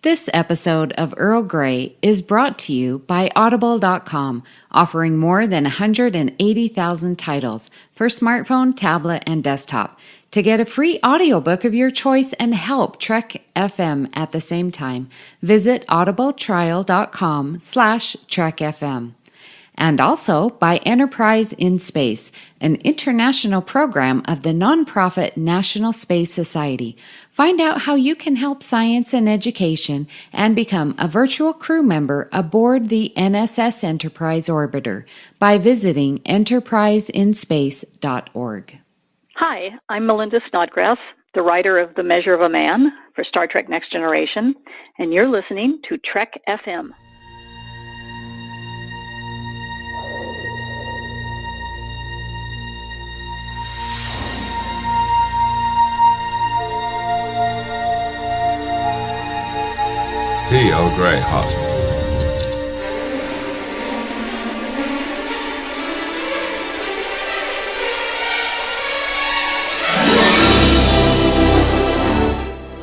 This episode of Earl Grey is brought to you by Audible.com, offering more than 180,000 titles for smartphone, tablet, and desktop. To get a free audiobook of your choice and help Trek FM at the same time, visit audibletrial.com/trekfm. And also by Enterprise in Space, an international program of the nonprofit National Space Society. Find out how you can help science and education and become a virtual crew member aboard the NSS Enterprise Orbiter by visiting enterpriseinspace.org. Hi, I'm Melinda Snodgrass, the writer of The Measure of a Man for Star Trek Next Generation, and you're listening to Trek FM. Tea Earl Grey hot.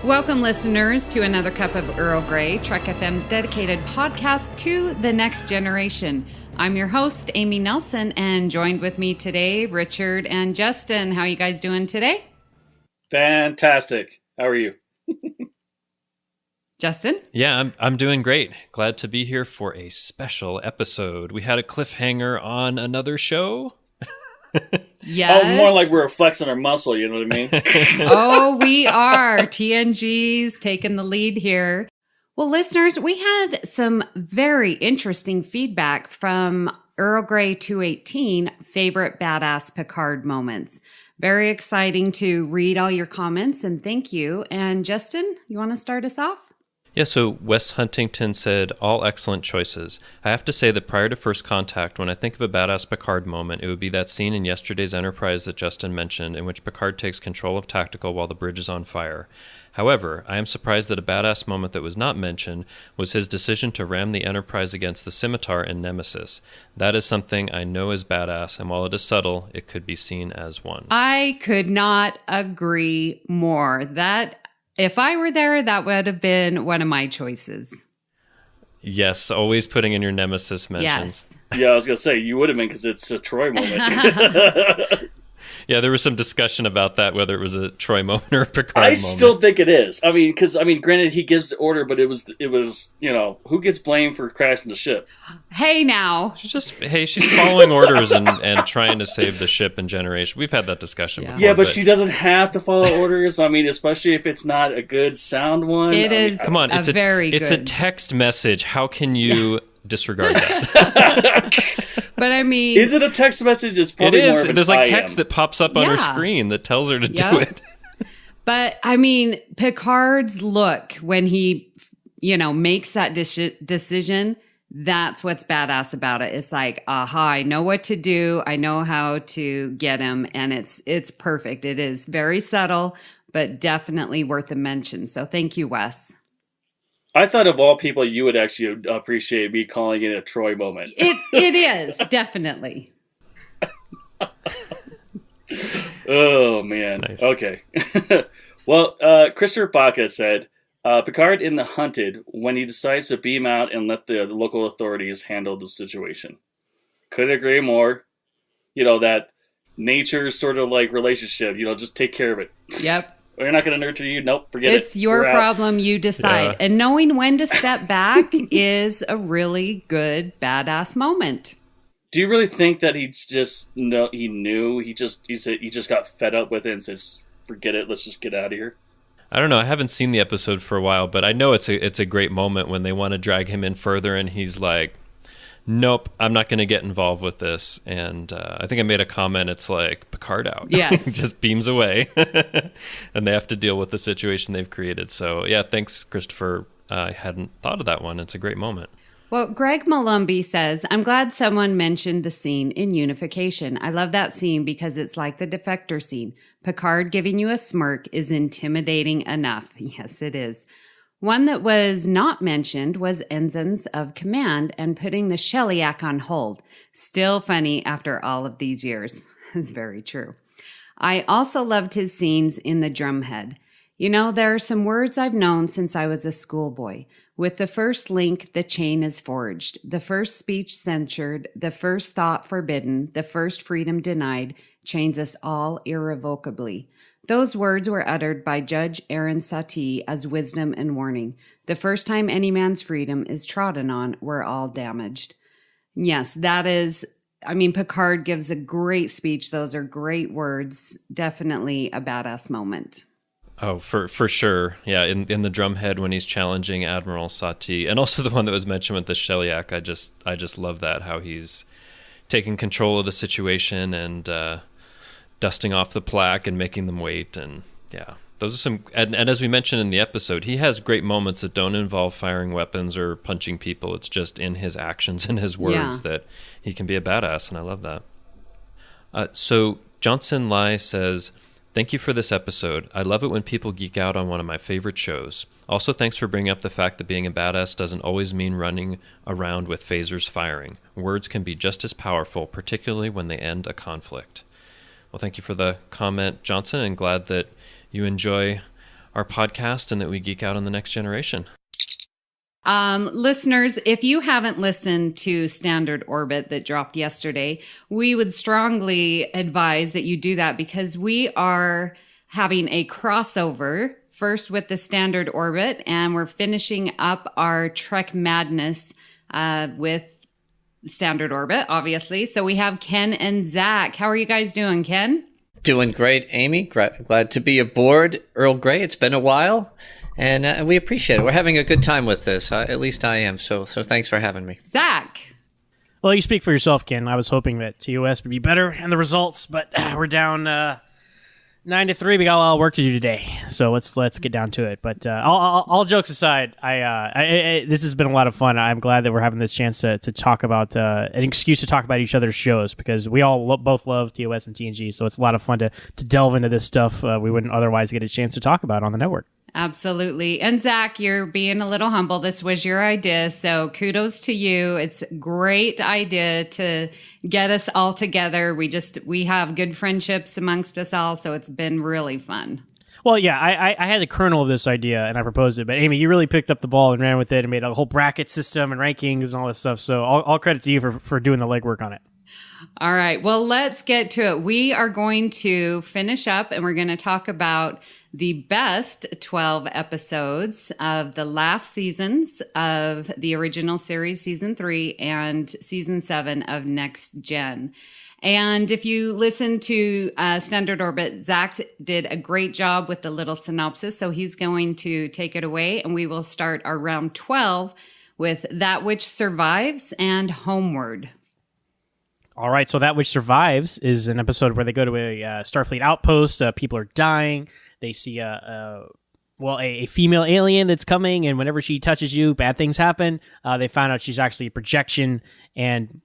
Welcome, listeners, to another cup of Earl Grey, Trek FM's dedicated podcast to the next generation. I'm your host, Amy Nelson, and joined with me today, Richard and Justin. How are you guys doing today? Fantastic. How are you? Justin? Yeah, I'm doing great. Glad to be here for a special episode. We had a cliffhanger on another show. Yes. Oh, more like we're flexing our muscle, you know what I mean? Oh, we are. TNG's taking the lead here. Well, listeners, we had some very interesting feedback from Earl Grey 218, favorite badass Picard moments. Very exciting to read all your comments, and thank you. And Justin, you want to start us off? Yeah, so Wes Huntington said, all excellent choices. I have to say that prior to First Contact, when I think of a badass Picard moment, it would be that scene in yesterday's Enterprise that Justin mentioned, in which Picard takes control of Tactical while the bridge is on fire. However, I am surprised that a badass moment that was not mentioned was his decision to ram the Enterprise against the Scimitar in Nemesis. That is something I know is badass, and while it is subtle, it could be seen as one. I could not agree more. If I were there, that would have been one of my choices. Yes, always putting in your Nemesis mentions. Yes. Yeah, I was going to say, you would have been because it's a Troy moment. Yeah, there was some discussion about that, whether it was a Troy moment or a Picard I moment. still think it is. I mean, because, granted, he gives the order, but it was, you know, who gets blamed for crashing the ship? Hey, now. She's following orders and trying to save the ship and generation. We've had that discussion before. Yeah, but she doesn't have to follow orders. I mean, especially if it's not a good sound one. Come on, it's a text message. How can you disregard that? But I mean, is it a text message? It's probably it is. More of an There's like IM. text that pops up on her screen that tells her to do it. But I mean, Picard's look when he, makes that decision. That's what's badass about it. It's like, aha, I know what to do. I know how to get him, and it's perfect. It is very subtle, but definitely worth a mention. So thank you, Wes. I thought of all people, you would actually appreciate me calling it a Troy moment. It is, definitely. Oh, man. Nice. Okay. Well, Christopher Baca said, Picard in The Hunted, when he decides to beam out and let the local authorities handle the situation. Couldn't agree more. That nature sort of like relationship, just take care of it. Yep. We're not going to nurture you. Nope, forget it. It's your problem. You decide. Yeah. And knowing when to step back is a really good, badass moment. Do you really think that he knew? He just got fed up with it and says, forget it, let's just get out of here? I don't know. I haven't seen the episode for a while, but I know it's a great moment when they want to drag him in further and he's like, nope, I'm not going to get involved with this. And I think I made a comment. It's like, Picard out. Yes. Just beams away. And they have to deal with the situation they've created. So, yeah, thanks, Christopher. I hadn't thought of that one. It's a great moment. Well, Greg Malumbi says, I'm glad someone mentioned the scene in Unification. I love that scene because it's like the defector scene. Picard giving you a smirk is intimidating enough. Yes, it is. One that was not mentioned was Ensigns of Command and putting the Shellyak on hold. Still funny after all of these years. It's very true. I also loved his scenes in the Drumhead. You know, there are some words I've known since I was a schoolboy. With the first link, the chain is forged. The first speech censured, the first thought forbidden, the first freedom denied, chains us all irrevocably. Those words were uttered by Judge Aaron Satie as wisdom and warning. The first time any man's freedom is trodden on, we're all damaged. Yes, that is, Picard gives a great speech. Those are great words. Definitely a badass moment. Oh, for sure. Yeah, in the drumhead when he's challenging Admiral Satie, and also the one that was mentioned with the Sheliak. I just love that, how he's taking control of the situation and dusting off the plaque and making them wait. And yeah, those are some. And as we mentioned in the episode, he has great moments that don't involve firing weapons or punching people. It's just in his actions and his words that he can be a badass, and I love that. So Johnson Lai says, "Thank you for this episode. I love it when people geek out on one of my favorite shows. Also, thanks for bringing up the fact that being a badass doesn't always mean running around with phasers firing. Words can be just as powerful, particularly when they end a conflict." Well, thank you for the comment, Johnson, and glad that you enjoy our podcast and that we geek out on the next generation. Listeners, if you haven't listened to Standard Orbit that dropped yesterday, we would strongly advise that you do that, because we are having a crossover first with the Standard Orbit, and we're finishing up our Trek Madness with Standard Orbit, obviously. So we have Ken and Zach. How are you guys doing, Ken? Doing great, Amy. Glad to be aboard Earl Grey. It's been a while. And we appreciate it. We're having a good time with this. At least I am. So thanks for having me. Zach. Well, you speak for yourself, Ken. I was hoping that TOS would be better in the results, but we're down 9-3. We got a lot of work to do today, so let's get down to it. But all jokes aside, this has been a lot of fun. I'm glad that we're having this chance to talk about an excuse to talk about each other's shows, because we all both love TOS and TNG. So it's a lot of fun to delve into this stuff we wouldn't otherwise get a chance to talk about on the network. Absolutely. And Zach, you're being a little humble. This was your idea, so kudos to you. It's a great idea to get us all together. We have good friendships amongst us all, so it's been really fun. Well, yeah, I had the kernel of this idea and I proposed it, but Amy, you really picked up the ball and ran with it and made a whole bracket system and rankings and all this stuff. So all credit to you for doing the legwork on it. All right. Well, let's get to it. We are going to finish up and we're going to talk about the best 12 episodes of the last seasons of the original series, season 3 and season 7 of Next Gen. And if you listen to Standard Orbit, Zach did a great job with the little synopsis. So he's going to take it away, and we will start our round 12 with That Which Survives and Homeward. All right, so That Which Survives is an episode where they go to a Starfleet outpost. People are dying. They see a female alien that's coming, and whenever she touches you, bad things happen. They find out she's actually a projection, and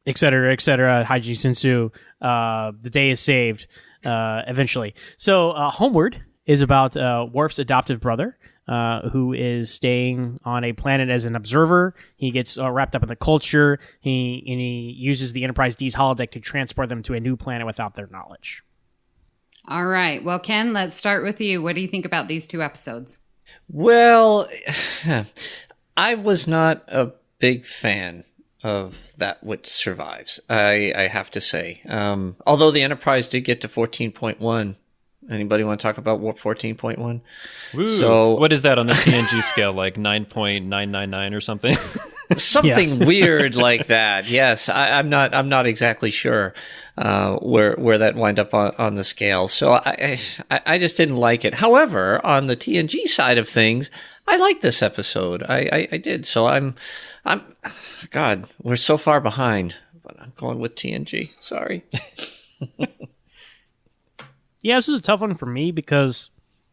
et cetera, Haiji Sensu. The day is saved eventually. So Homeward is about Worf's adoptive brother, who is staying on a planet as an observer. He gets wrapped up in the culture. He uses the Enterprise D's holodeck to transport them to a new planet without their knowledge. All right. Well, Ken, let's start with you. What do you think about these two episodes? Well, I was not a big fan of That Which Survives, I have to say. Although the Enterprise did get to 14.1. Anybody want to talk about Warp 14.1? So what is that on the TNG scale, like 9.999 or something? Something weird like that. Yes, I'm not exactly sure where that wind up on the scale. So I just didn't like it. However, on the TNG side of things, I liked this episode. I did. So I'm God, we're so far behind. But I'm going with TNG. Sorry. Yeah, this is a tough one for me because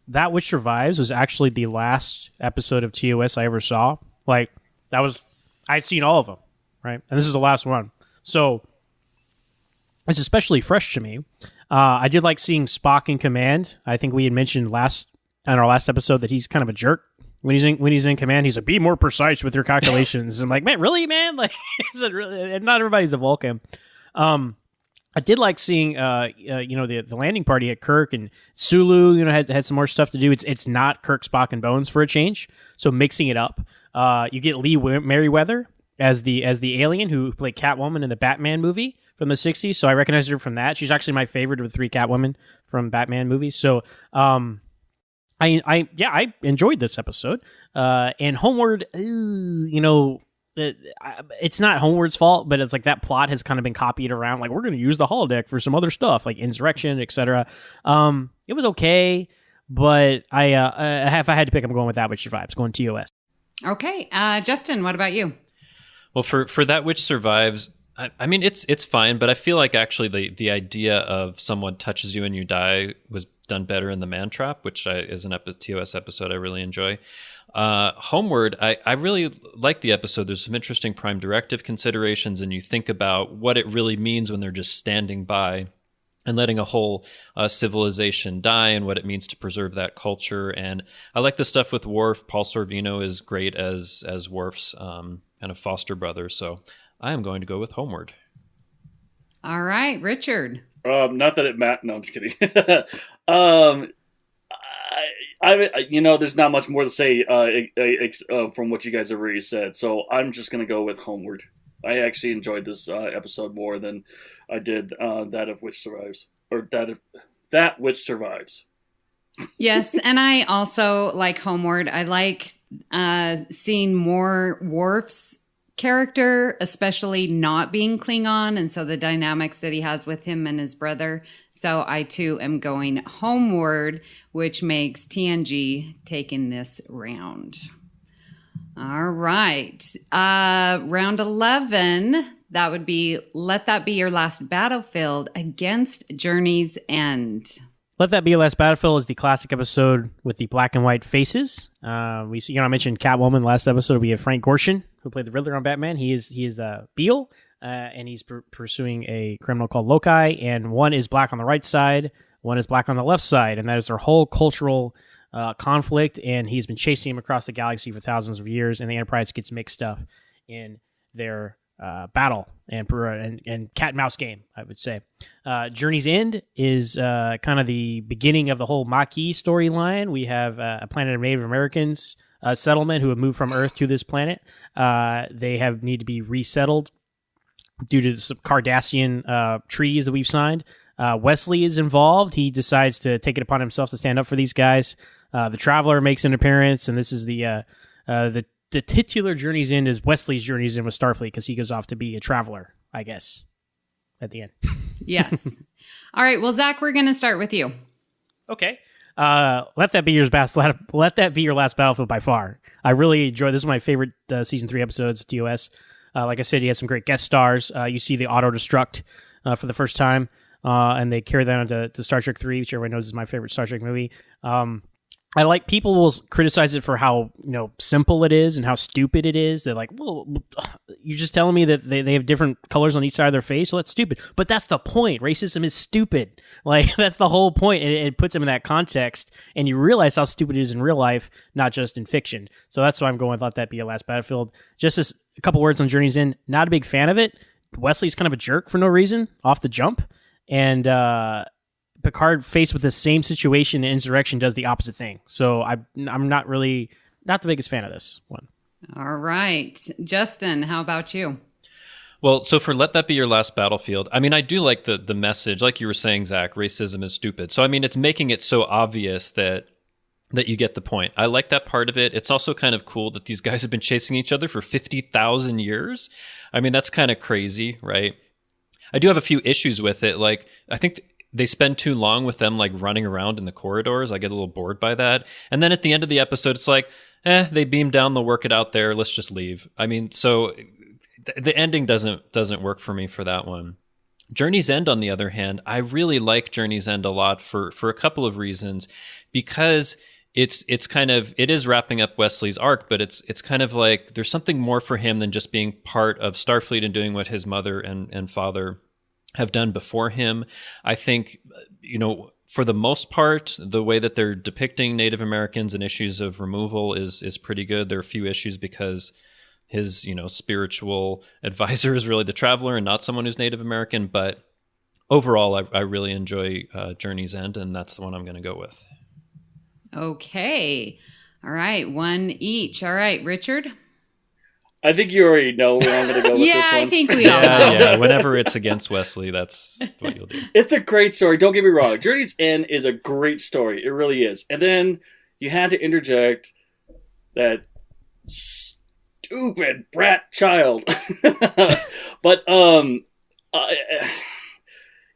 That Which Survives was actually the last episode of TOS I ever saw. Like, I'd seen all of them, right? And this is the last one. So it's especially fresh to me. I did like seeing Spock in command. I think we had mentioned in our last episode that he's kind of a jerk. When he's in command, he's like, be more precise with your calculations. I'm like, man, really, man? Like, is it really? Not everybody's a Vulcan. I did like seeing, the landing party at Kirk and Sulu. Had some more stuff to do. It's not Kirk, Spock, and Bones for a change. So mixing it up, you get Lee Merriweather as the alien who played Catwoman in the Batman movie from the '60s. So I recognize her from that. She's actually my favorite of the 3 Catwomen from Batman movies. So I enjoyed this episode. And Homeward, it's not Homeward's fault, but it's like that plot has kind of been copied around. Like, we're going to use the holodeck for some other stuff, like Insurrection, etc. It was okay, but if I had to pick, I'm going with That Which Survives, going TOS. Okay, Justin, what about you? Well, for That Which Survives, I mean, it's fine, but I feel like actually the idea of someone touches you and you die was done better in The Man Trap, which is an TOS episode I really enjoy. Homeward, I really like the episode. There's some interesting Prime Directive considerations, and you think about what it really means when they're just standing by and letting a whole civilization die, and what it means to preserve that culture. And I like the stuff with Worf. Paul Sorvino is great as Worf's kind of foster brother. So I am going to go with Homeward. All right, Richard. Not that it matters. No, I'm just kidding. There's not much more to say from what you guys have already said, so I'm just going to go with Homeward. I actually enjoyed this episode more than I did That Which Survives. Yes, and I also like Homeward. I like seeing more Worf's character, especially not being Klingon, and so the dynamics that he has with him and his brother. So I too am going Homeward, which makes TNG taking this round. All right. Round 11, that would be Let That Be Your Last Battlefield against Journey's End. Let That Be Your Last Battlefield is the classic episode with the black and white faces. We see, I mentioned Catwoman last episode. We have Frank Gorshin, who played the Riddler on Batman. He is Beale, and he's pursuing a criminal called Lokai. And one is black on the right side, one is black on the left side, and that is their whole cultural conflict. And he's been chasing him across the galaxy for thousands of years. And the Enterprise gets mixed up in their battle and cat and mouse game, I would say. Journey's End is kind of the beginning of the whole Maquis storyline. We have a planet of Native Americans settlement who have moved from Earth to this planet. They need to be resettled due to some Cardassian treaties that we've signed. Wesley is involved. He decides to take it upon himself to stand up for these guys. The Traveler makes an appearance, and this is the titular Journey's End is Wesley's Journey's End with Starfleet, because he goes off to be a traveler, I guess, at the end. Yes. All right. Well, Zach, we're going to start with you. Okay. Let That Be Your Last Battlefield by far. I really enjoyed this. Is my favorite season 3 episodes of TOS. Like I said, he has some great guest stars. You see the auto destruct for the first time, and they carry that onto Star Trek 3, which everyone knows is my favorite Star Trek movie. I like people will criticize it for how simple it is and how stupid it is. They're like, well, you're just telling me that they have different colors on each side of their face, so that's stupid. But that's the point. Racism is stupid. Like, that's the whole point. And it puts them in that context, and you realize how stupid it is in real life, not just in fiction. So that's why I'm going with Let That Be Your Last Battlefield. Just as a couple words on Journey's End. Not a big fan of it. Wesley's kind of a jerk for no reason off the jump, and Picard, faced with the same situation in Insurrection, does the opposite thing. So I'm not the biggest fan of this one. All right. Justin, how about you? Well, so for Let That Be Your Last Battlefield, I mean, I do like the message. Like you were saying, Zach, racism is stupid. So, I mean, it's making it so obvious that you get the point. I like that part of it. It's also kind of cool that these guys have been chasing each other for 50,000 years. I mean, that's kind of crazy, right? I do have a few issues with it. Like, I think they spend too long with them, like, running around in the corridors. I get a little bored by that. And then at the end of the episode, it's like, they beam down, they'll work it out there. Let's just leave. I mean, so the ending doesn't work for me for that one. Journey's End, on the other hand, I really like Journey's End a lot for a couple of reasons, because it is wrapping up Wesley's arc, but it's kind of like there's something more for him than just being part of Starfleet and doing what his mother and father have done before him. I think, for the most part, the way that they're depicting Native Americans and issues of removal is pretty good. There are a few issues because his, spiritual advisor is really the Traveler and not someone who's Native American. But overall, I really enjoy Journey's End, and that's the one I'm going to go with. Okay. All right. One each. All right, Richard? I think you already know where I'm going to go with Yeah, this one. I think we all know. Yeah, whenever it's against Wesley, that's what you'll do. It's a great story. Don't get me wrong. Journey's End is a great story. It really is. And then you had to interject that stupid brat child. But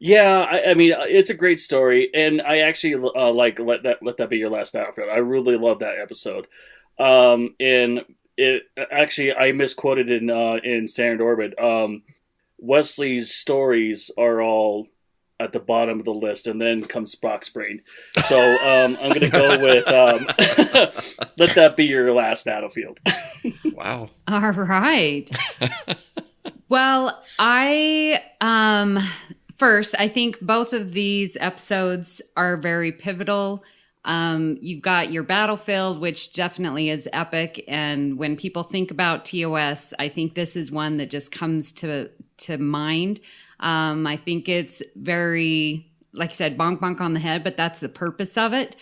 yeah, I mean, it's a great story, and I actually like let that be your last battlefield. I really love that episode. And it actually, I misquoted in Standard Orbit. Wesley's stories are all at the bottom of the list, and then comes Spock's brain. So I'm going to go with let that be your last battlefield. Wow. All right. Well, first, I think both of these episodes are very pivotal. You've got your battlefield, which definitely is epic. And when people think about TOS, I think this is one that just comes to mind. I think it's very, like I said, bonk bonk on the head, but that's the purpose of it.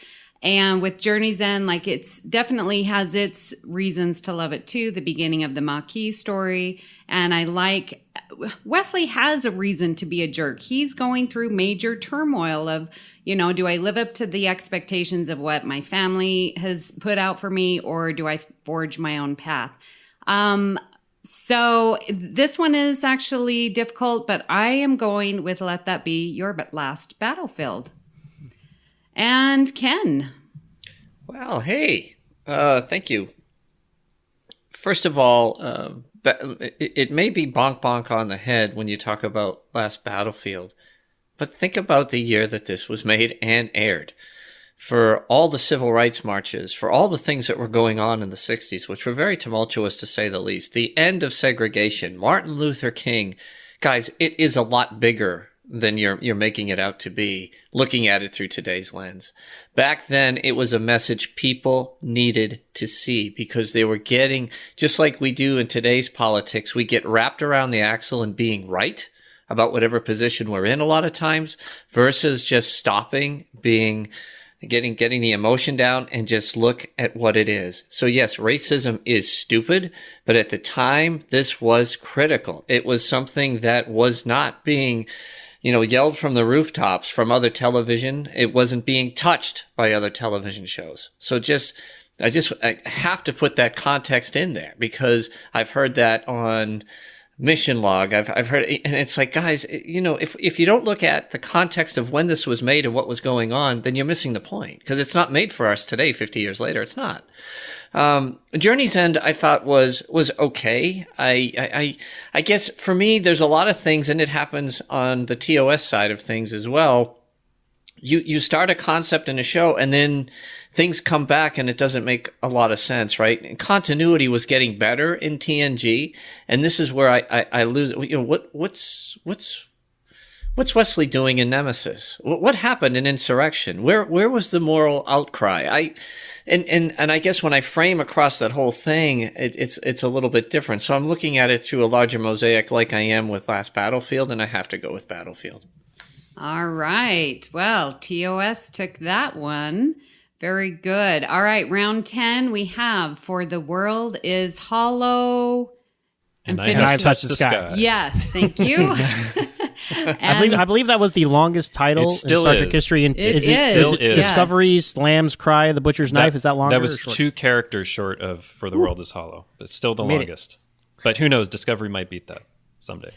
And with Journey's End, like it's definitely has its reasons to love it too. The beginning of the Maquis story. And I like Wesley has a reason to be a jerk. He's going through major turmoil of, do I live up to the expectations of what my family has put out for me, or do I forge my own path? So this one is actually difficult, but I am going with Let That Be Your Last Battlefield. And Ken. Well, hey, thank you. First of all, it may be bonk bonk on the head when you talk about Last Battlefield, but think about the year that this was made and aired. For all the civil rights marches, for all the things that were going on in the 60s, which were very tumultuous to say the least, the end of segregation, Martin Luther King, guys, it is a lot bigger than you're making it out to be, looking at it through today's lens. Back then, it was a message people needed to see because they were getting, just like we do in today's politics, we get wrapped around the axle and being right about whatever position we're in a lot of times versus just stopping, getting the emotion down and just look at what it is. So yes, racism is stupid, but at the time, this was critical. It was something that was not being yelled from the rooftops from other television. It wasn't being touched by other television shows. So I have to put that context in there because I've heard that on Mission Log. I've heard, and it's like, guys, if you don't look at the context of when this was made and what was going on, then you're missing the point because it's not made for us today, 50 years later. It's not. Journey's End, I thought was okay. I guess for me, there's a lot of things, and it happens on the TOS side of things as well. You start a concept in a show and then things come back and it doesn't make a lot of sense, right? And continuity was getting better in TNG. And this is where I lose, what's Wesley doing in Nemesis? What happened in Insurrection? Where was the moral outcry? And I guess when I frame across that whole thing, it's a little bit different. So I'm looking at it through a larger mosaic like I am with Last Battlefield, and I have to go with Battlefield. All right. Well, TOS took that one. Very good. All right. Round 10, we have For the World is Hollow. And I Touch the Sky. Yes. Thank you. I believe that was the longest title in Star Trek history. And It is. Discovery's Lamb's Cry, The Butcher's Knife. Is that longer? That was 2 characters short of For the World is Hollow. It's still the longest. But who knows? Discovery might beat that someday.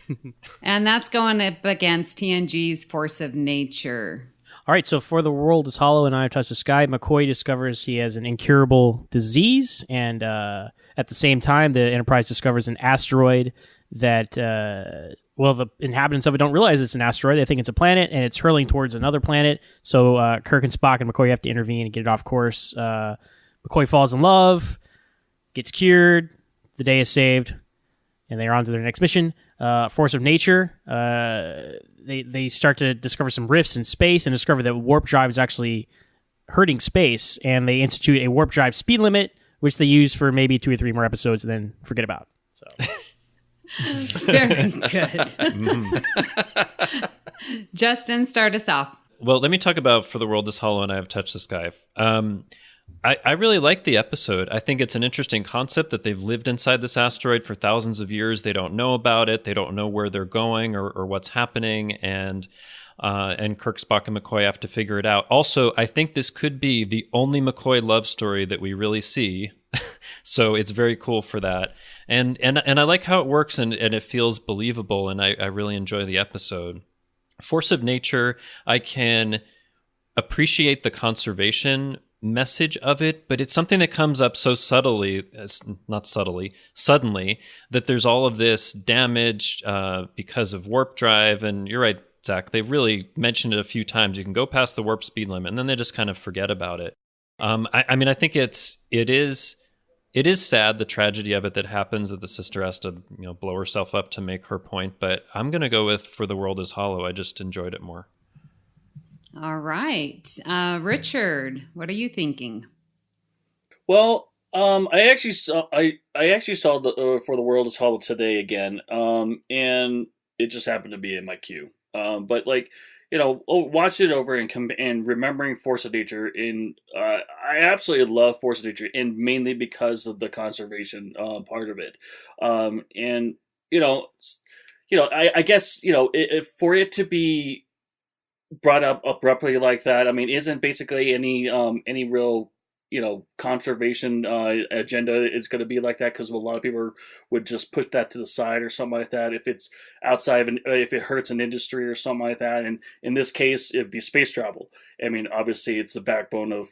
And that's going up against TNG's Force of Nature. All right, so For the World is Hollow and I Touch the Sky, McCoy discovers he has an incurable disease, and at the same time, the Enterprise discovers an asteroid that, the inhabitants of it don't realize it's an asteroid. They think it's a planet, and it's hurling towards another planet. So Kirk and Spock and McCoy have to intervene and get it off course. McCoy falls in love, gets cured, the day is saved, and they're on to their next mission. Force of Nature, they start to discover some rifts in space and discover that warp drive is actually hurting space, and they institute a warp drive speed limit, which they use for maybe 2 or 3 more episodes and then forget about. So Very good. Justin, start us off. Well, let me talk about For the World is Hollow and I Have Touched the Sky. I really like the episode. I think it's an interesting concept that they've lived inside this asteroid for thousands of years. They don't know about it. They don't know where they're going or what's happening. And Kirk, Spock, and McCoy have to figure it out. Also, I think this could be the only McCoy love story that we really see. So it's very cool for that. And I like how it works and it feels believable. And I really enjoy the episode. Force of Nature, I can appreciate the conservation message of it, but it's something that comes up so suddenly, that there's all of this damage because of warp drive. And you're right, Zach, they really mentioned it a few times. You can go past the warp speed limit and then they just kind of forget about it. I mean, I think it is sad, the tragedy of it that happens, that the sister has to blow herself up to make her point, but I'm going to go with For the World is Hollow. I just enjoyed it more. All right. Richard, what are you thinking? Well, I actually saw the For the World is Hollow today again, and it just happened to be in my queue. But watching it over and remembering Force of Nature, I absolutely love Force of Nature, and mainly because of the conservation part of it. I guess for it to be brought up abruptly like that, I mean, isn't basically any real conservation agenda is going to be like that, because a lot of people would just put that to the side or something like that if it's outside of if it hurts an industry or something like that. And in this case, it'd be space travel. I mean, obviously, it's the backbone of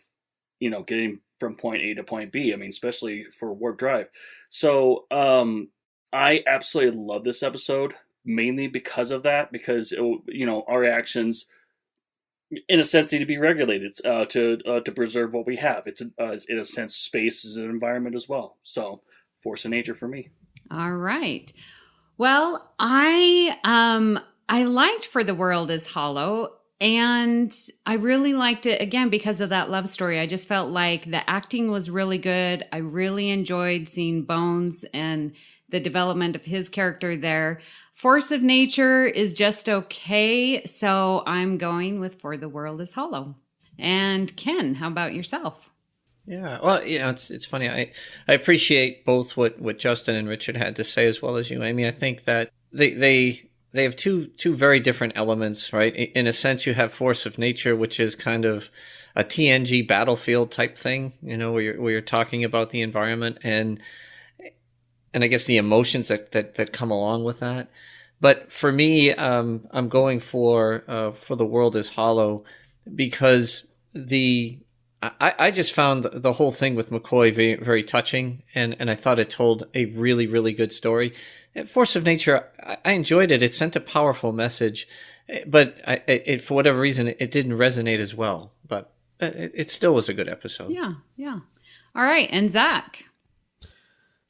getting from point A to point B. I mean, especially for warp drive. So I absolutely love this episode, mainly because of that, because our actions, in a sense, need to be regulated to preserve what we have. It's in a sense, space is an environment as well. So, Force of Nature for me. All right. Well, I liked For the World is Hollow, and I really liked it again because of that love story. I just felt like the acting was really good. I really enjoyed seeing Bones and the development of his character there. Force of Nature is just okay, so I'm going with For the World is Hollow. And Ken, how about yourself? Yeah, well, it's funny. I appreciate both what Justin and Richard had to say, as well as you, Amy. I think that they have two very different elements, right? In a sense, you have Force of Nature, which is kind of a TNG battlefield type thing, where you're talking about the environment and I guess the emotions that come along with that. But for me, I'm going for the World is Hollow, because I just found the whole thing with McCoy very, very touching, and I thought it told a really, really good story. Force of Nature, I enjoyed it. It sent a powerful message, but it for whatever reason, it didn't resonate as well. But it still was a good episode. Yeah. All right, and Zach.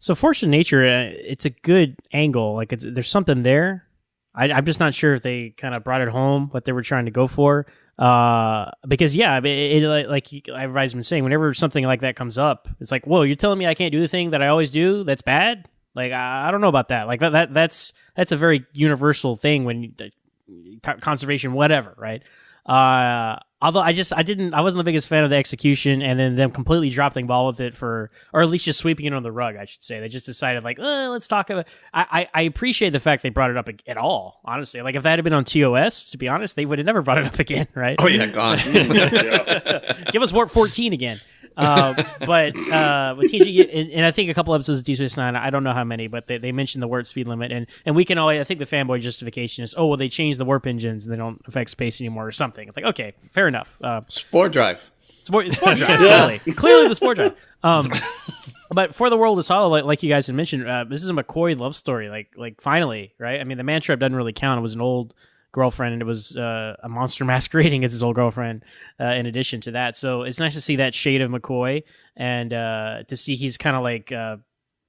So Force of Nature, it's a good angle. Like there's something there. I'm just not sure if they kind of brought it home, what they were trying to go for. Because like everybody's been saying, whenever something like that comes up, it's like, whoa, you're telling me I can't do the thing that I always do? That's bad. Like I don't know about that. Like that's a very universal thing when conservation, whatever, right? Although I wasn't the biggest fan of the execution, and then them completely dropping ball with it or at least just sweeping it on the rug, I should say. They just decided let's talk about. I appreciate the fact they brought it up at all. Honestly, like if that had been on TOS, to be honest, they would have never brought it up again, right? Oh yeah, gone. Give us Warp 14 again. But with TNG, and I think a couple episodes of Deep Space Nine, I don't know how many, but they mentioned the warp speed limit, and we can always, I think the fanboy justification is, they changed the warp engines and they don't affect space anymore or something. It's like, okay, fair enough. Spore drive. Spore drive, clearly the spore drive. But For the World is Hollow, like you guys had mentioned, this is a McCoy love story. Like finally, right? I mean, the man trap doesn't really count. It was an old girlfriend, and it was a monster masquerading as his old girlfriend in addition to that. So it's nice to see that shade of McCoy, and to see he's kind of like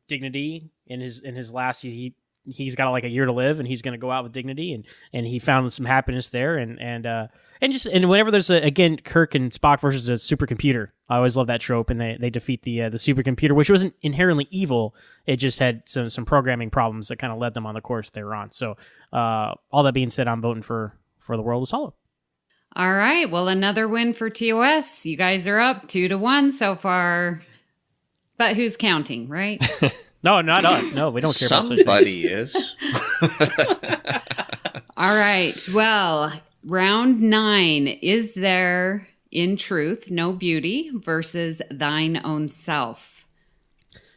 dignity in his last, he he's got like a year to live, and he's going to go out with dignity, and he found some happiness there, and whenever there's again Kirk and Spock versus a supercomputer, I always love that trope, and they defeat the supercomputer, which wasn't inherently evil. It just had some programming problems that kind of led them on the course they were on. So all that being said, I'm voting for The World Is Hollow. All right. Well, another win for TOS. You guys are up 2-1 so far. But who's counting, right? No, not us. No, we don't care about such things. Somebody is. All right. Well, round 9. Is there, in truth, no beauty versus thine own self?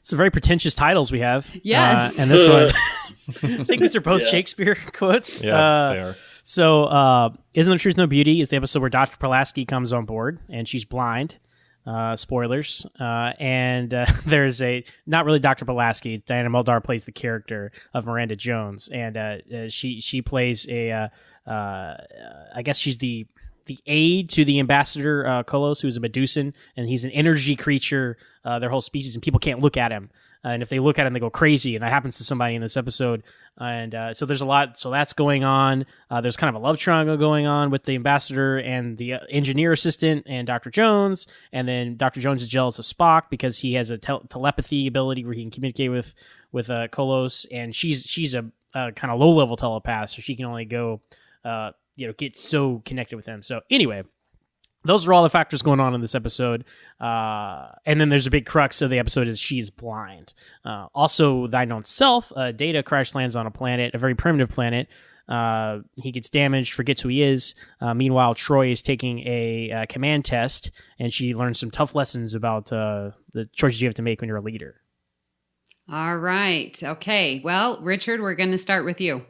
Some very pretentious titles we have. Yes. And this one, I think these are both Shakespeare quotes. Yeah, they are. So, Isn't There Truth, No Beauty is the episode where Dr. Pulaski comes on board, and she's blind. Spoilers. And there's not really Dr. Pulaski. Diana Muldaur plays the character of Miranda Jones, and she plays I guess she's the aide to the ambassador Kolos, who's a Medusan, and he's an energy creature, their whole species, and people can't look at him. And if they look at him, they go crazy, and that happens to somebody in this episode. And so there's a lot. So that's going on. There's kind of a love triangle going on with the ambassador and the engineer assistant and Dr. Jones. And then Dr. Jones is jealous of Spock because he has a telepathy ability where he can communicate with Kolos, and she's a kind of low level telepath, so she can only go get so connected with him. So anyway, those are all the factors going on in this episode. And then there's a big crux of the episode is she is blind. Also, thine own self, Data crash lands on a planet, a very primitive planet. He gets damaged, forgets who he is. Meanwhile, Troy is taking a command test, and she learns some tough lessons about the choices you have to make when you're a leader. All right. Okay. Well, Richard, we're going to start with you.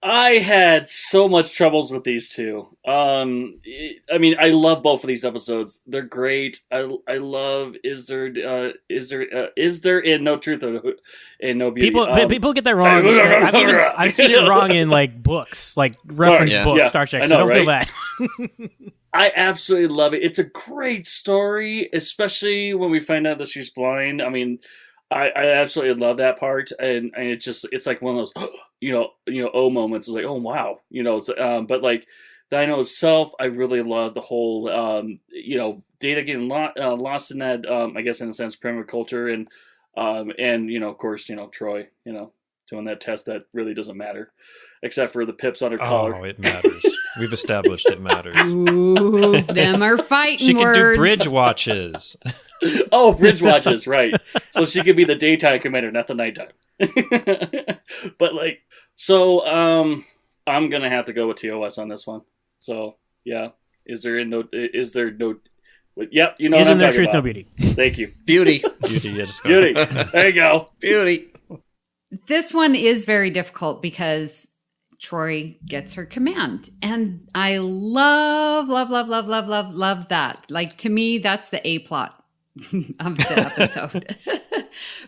I had so much troubles with these two. I mean, I love both of these episodes. They're great. I love is there in No Truth and No Beauty. People get that wrong. I've seen it wrong in like books, like reference books, yeah. Star Trek. So know, don't feel bad. I absolutely love it. It's a great story, especially when we find out that she's blind. I mean, I absolutely love that part, and it's like one of those moments. It's like, oh wow, but like Thine Own Self, I really love the whole Data getting lost in that I guess in a sense primitive culture, and of course Troy doing that test that really doesn't matter except for the pips on her collar. Oh, it matters. We've established it matters. Ooh, them are fighting she words. She can do bridge watches. Oh, bridge watches, right. So she could be the daytime commander, not the nighttime. But I'm going to have to go with TOS on this one. So, yeah. Is there no yep, you know what I'm Isn't There talking Truth, about. No Beauty? Thank you. Beauty. Yeah, just go. Beauty. There you go. Beauty. This one is very difficult because Troy gets her command. And I love that. Like, to me, that's the A plot of the episode.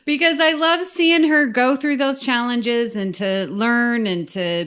Because I love seeing her go through those challenges and to learn and to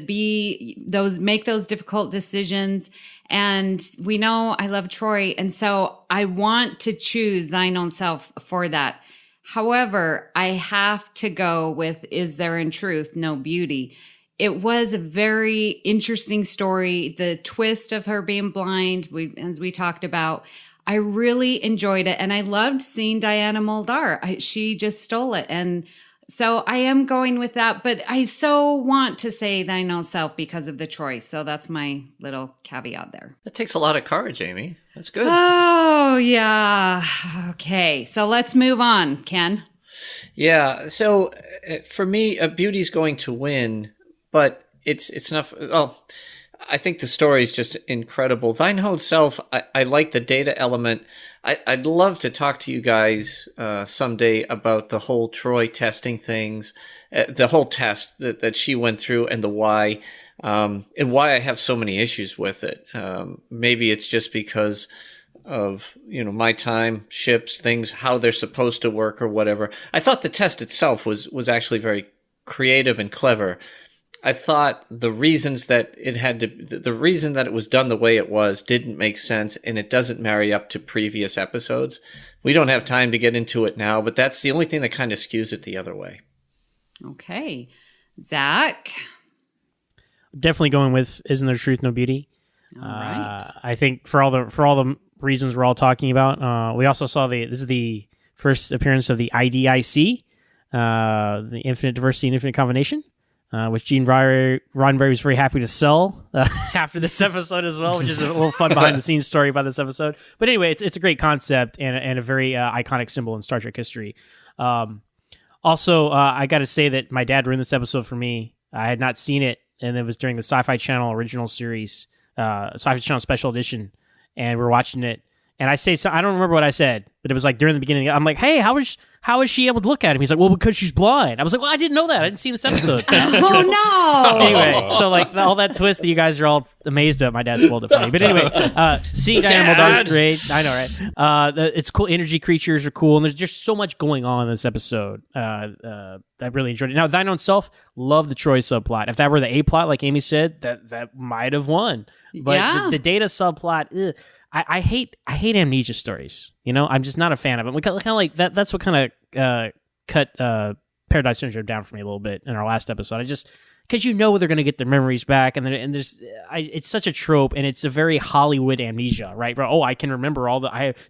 make those difficult decisions. And we know I love Troy. And so I want to choose Thine Own Self for that. However, I have to go with Is There in Truth No Beauty? It was a very interesting story. The twist of her being blind, as we talked about, I really enjoyed it. And I loved seeing Diana Muldaur. She just stole it. And so I am going with that. But I so want to say Thine Own Self because of the choice. So that's my little caveat there. That takes a lot of courage, Amy. That's good. Oh, yeah. Okay. So let's move on, Ken. Yeah. So for me, Beauty's going to win, but it's not. Well, I think the story is just incredible. Thine Own Self, I like the Data element. I'd love to talk to you guys someday about the whole Troy testing things, the whole test that she went through and the why, and why I have so many issues with it. Maybe it's just because of, my time, ships, things, how they're supposed to work or whatever. I thought the test itself was actually very creative and clever. I thought the reasons that the reason that it was done the way it was didn't make sense, and it doesn't marry up to previous episodes. We don't have time to get into it now, but that's the only thing that kind of skews it the other way. Okay. Zach? Definitely going with Isn't There Truth, No Beauty. All right. I think for all the reasons we're all talking about, we also saw this is the first appearance of the IDIC, the Infinite Diversity and Infinite Combination, which Gene Roddenberry was very happy to sell after this episode as well, which is a little fun behind the scenes story about this episode. But anyway, it's a great concept and a very iconic symbol in Star Trek history. Also, I got to say that my dad ruined this episode for me. I had not seen it, and it was during the Sci-Fi Channel original series, Sci-Fi Channel Special Edition, and we're watching it. And I don't remember what I said, but it was like during the beginning. I'm like, "Hey, how is she able to look at him?" He's like, "Well, because she's blind." I was like, "Well, I didn't know that. I didn't see this episode." Oh no! Anyway, so like all that twist that you guys are all amazed at, my dad spoiled it for me. But anyway, seeing Diana Muldaur is great. I know, right? It's cool. Energy creatures are cool, and there's just so much going on in this episode. I really enjoyed it. Now, Thine Own Self, love the Troy subplot. If that were the A plot, like Amy said, that might have won. But the Data subplot. I hate amnesia stories. You know, I'm just not a fan of them. Kind of like that. That's what kind of cut Paradise Syndrome down for me a little bit in our last episode. I just because they're going to get their memories back, and it's such a trope, and it's a very Hollywood amnesia, right? Oh, I can remember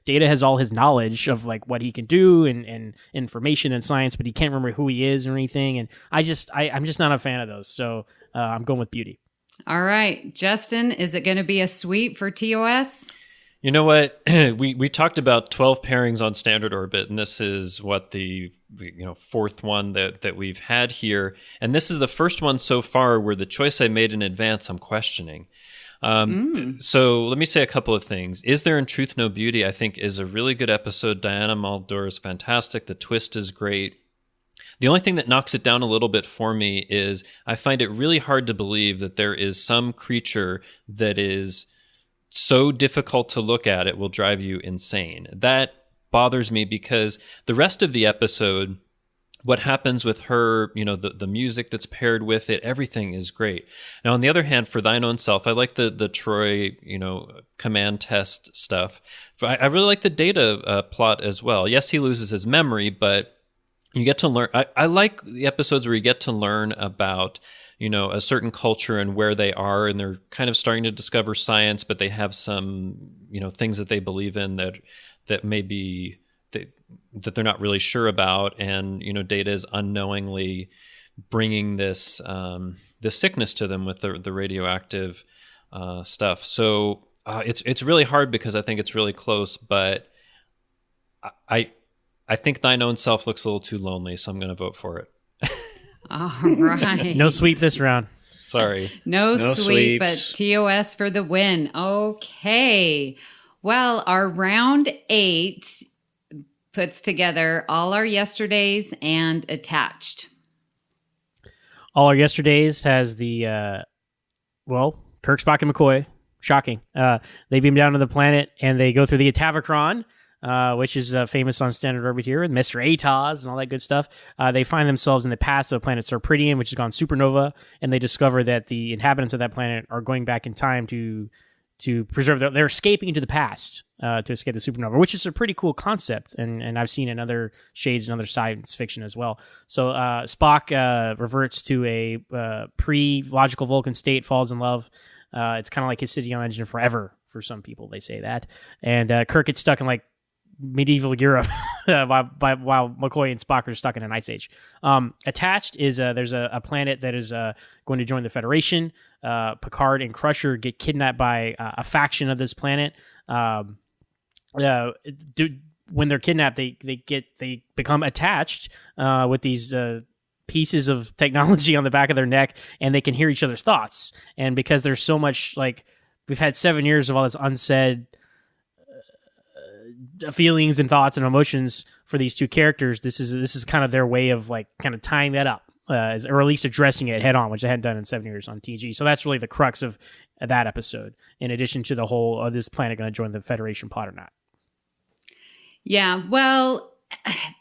Data has all his knowledge of like what he can do and information and science, but he can't remember who he is or anything. And I'm just not a fan of those. So I'm going with Beauty. All right, Justin, is it going to be a sweep for TOS? You know what? we talked about 12 pairings on Standard Orbit, and this is what the fourth one that we've had here. And this is the first one so far where the choice I made in advance I'm questioning. So let me say a couple of things. Is There in Truth No Beauty, I think, is a really good episode. Diana Muldaur is fantastic. The twist is great. The only thing that knocks it down a little bit for me is I find it really hard to believe that there is some creature that is so difficult to look at it will drive you insane. That bothers me because the rest of the episode, what happens with her, the music that's paired with it, everything is great. Now, on the other hand, for Thine Own Self, I like the Troy, command test stuff. I really like the Data plot as well. Yes, he loses his memory, but you get to learn. I like the episodes where you get to learn about a certain culture and where they are, and they're kind of starting to discover science, but they have some, things that they believe in that may be that they're not really sure about, and Data is unknowingly bringing this this sickness to them with the radioactive stuff. So it's really hard because I think it's really close, but I think Thine Own Self looks a little too lonely, so I'm going to vote for it. All right. No sweep this round. Sorry. No sweep, but sweeps. TOS for the win. Okay. Well, our round 8 puts together All Our Yesterdays and Attached. All Our Yesterdays has the, Kirk, Spock, and McCoy. Shocking. They beam down to the planet, and they go through the Atavachron, which is famous on Standard Orbit here, with Mr. Ataz and all that good stuff. They find themselves in the past of the planet Sarpedian, which has gone supernova, and they discover that the inhabitants of that planet are going back in time to preserve they're escaping into the past to escape the supernova, which is a pretty cool concept, and I've seen in other shades and other science fiction as well. So Spock reverts to a pre-logical Vulcan state, falls in love. It's kind of like his City on Engine Forever for some people, they say that. And Kirk gets stuck in like medieval Europe while McCoy and Spock are stuck in an ice age. Attached is there's a planet that is going to join the Federation. Picard and Crusher get kidnapped by a faction of this planet. When they're kidnapped, they become attached with these pieces of technology on the back of their neck, and they can hear each other's thoughts. And because there's so much, like, we've had 7 years of all this unsaid feelings and thoughts and emotions for these two characters, this is kind of their way of like kind of tying that up, or at least addressing it head on, which they hadn't done in 7 years on TNG. So that's really the crux of that episode, in addition to the whole, are this planet going to join the Federation plot or not? Yeah, well,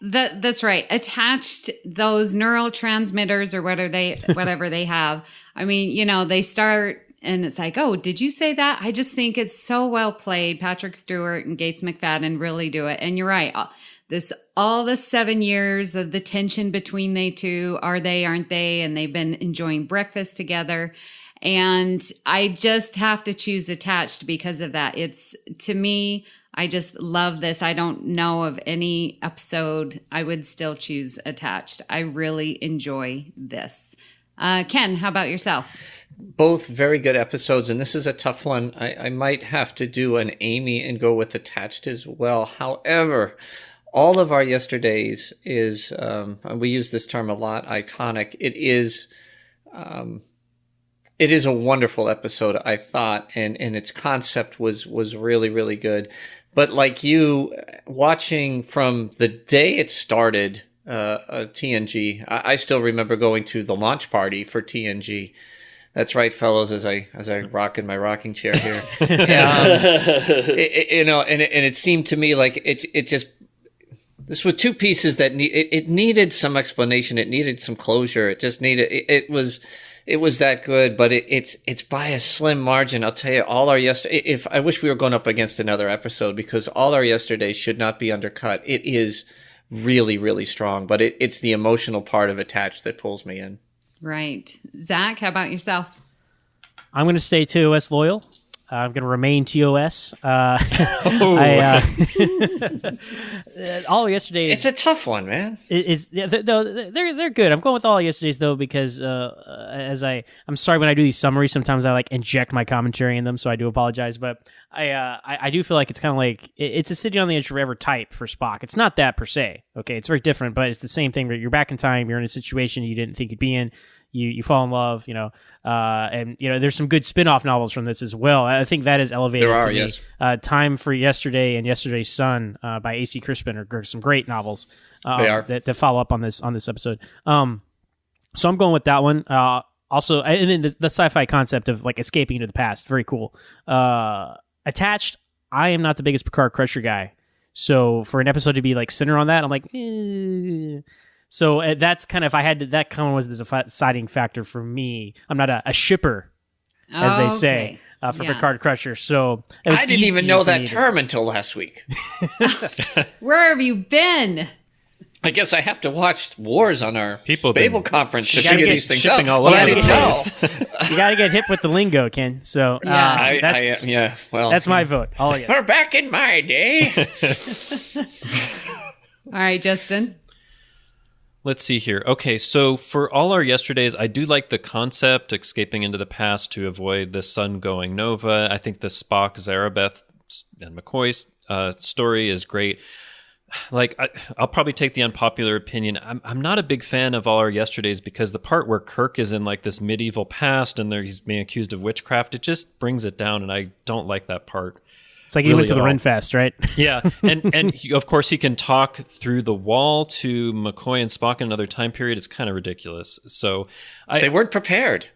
that's right. Attached, those neurotransmitters or whatever they have. I mean, they start and it's like, oh, did you say that? I just think it's so well played. Patrick Stewart and Gates McFadden really do it. And you're right. this all the 7 years of the tension between they two. Are they, aren't they? And they've been enjoying breakfast together. And I just have to choose Attached because of that. It's, to me, I just love this. I don't know of any episode. I would still choose Attached. I really enjoy this. Ken, how about yourself? Both very good episodes, and this is a tough one. I might have to do an Amy and go with Attached as well. However, all of our yesterdays is, we use this term a lot, iconic. It is a wonderful episode, I thought, and its concept was really, really good. But like you, watching from the day it started, TNG, I still remember going to the launch party for TNG. That's right, fellows. As I rock in my rocking chair here, it seemed to me like it just. This was two pieces that it needed some explanation. It needed some closure. It just needed. It was that good, but it's by a slim margin. I'll tell you, all our if I wish we were going up against another episode, because all our yesterdays should not be undercut. It is really, really strong, but it's the emotional part of Attached that pulls me in. Right. Zach, how about yourself? I'm going to stay TOS loyal. I'm going to remain TOS. All yesterday's. It's a tough one, man. They're good. I'm going with all yesterday's though because I'm sorry when I do these summaries. Sometimes I like inject my commentary in them, so I do apologize. But I do feel like it's kind of like it's a City on the Edge Forever type for Spock. It's not that per se. Okay, it's very different, but it's the same thing. Where you're back in time. You're in a situation you didn't think you'd be in. You fall in love, and there's some good spin-off novels from this as well. I think that is elevated to me. Yes. Time for Yesterday and Yesterday's Son by A.C. Crispin are some great novels that follow up on this episode. So I'm going with that one. Also, and then the sci-fi concept of like escaping into the past, very cool. Attached, I am not the biggest Picard Crusher guy, so for an episode to be like centered on that, I'm like, So that's kind of, that kind of was the deciding factor for me. I'm not a shipper, as they say, for Picard Crusher. So I didn't even know that term until last week. Where have you been? I guess I have to watch Wars on our Babel conference to figure these things out. All over the place. You got to get hip with the lingo, Ken. So that's my vote. We're back in my day. All right, Justin. Let's see here. Okay, so for all our yesterdays, I do like the concept, escaping into the past to avoid the sun going nova. I think the Spock, Zarabeth, and McCoy story is great. Like, I'll probably take the unpopular opinion. I'm not a big fan of all our yesterdays because the part where Kirk is in like this medieval past and he's being accused of witchcraft, it just brings it down, and I don't like that part. It's like he went to the Renfest, right? Yeah, and of course he can talk through the wall to McCoy and Spock in another time period. It's kind of ridiculous. So they weren't prepared.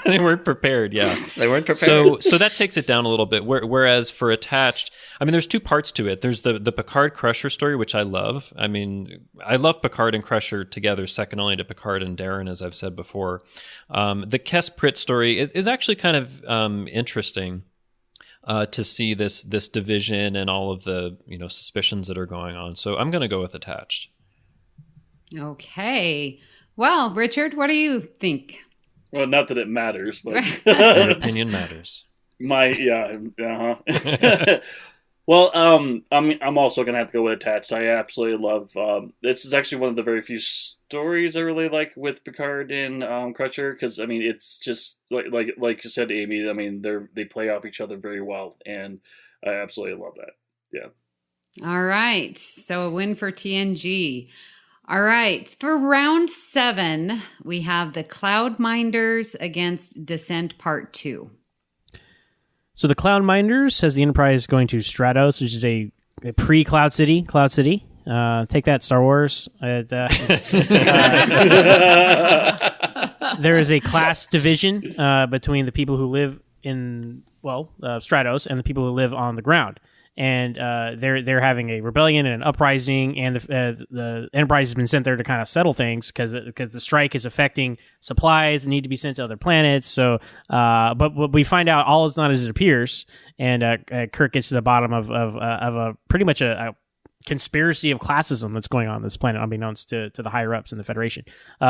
They weren't prepared. Yeah, they weren't prepared. So that takes it down a little bit. Whereas for Attached, I mean, there's two parts to it. There's the Picard Crusher story, which I love. I mean, I love Picard and Crusher together, second only to Picard and Darren, as I've said before. The Kes Pritt story is actually kind of interesting. To see this division and all of the suspicions that are going on. So I'm going to go with Attached. Okay. Well, Richard, what do you think? Well, not that it matters, but your opinion matters. Well, I'm also gonna have to go with Attached. I absolutely love. This is actually one of the very few stories I really like with Picard and Crusher, because I mean it's just like you said, Amy. I mean they play off each other very well, and I absolutely love that. Yeah. All right, so a win for TNG. All right, for round 7, we have the Cloudminders against Descent Part 2. So the Cloudminders has the Enterprise going to Stratos, which is a pre-Cloud City. Cloud City. Take that, Star Wars. There is a class division between the people who live in Stratos and the people who live on the ground. And they're having a rebellion and an uprising, and the Enterprise has been sent there to kind of settle things because the strike is affecting supplies that need to be sent to other planets. So, but we find out all is not as it appears, and Kirk gets to the bottom of a pretty much a conspiracy of classism that's going on this planet, unbeknownst to the higher ups in the Federation.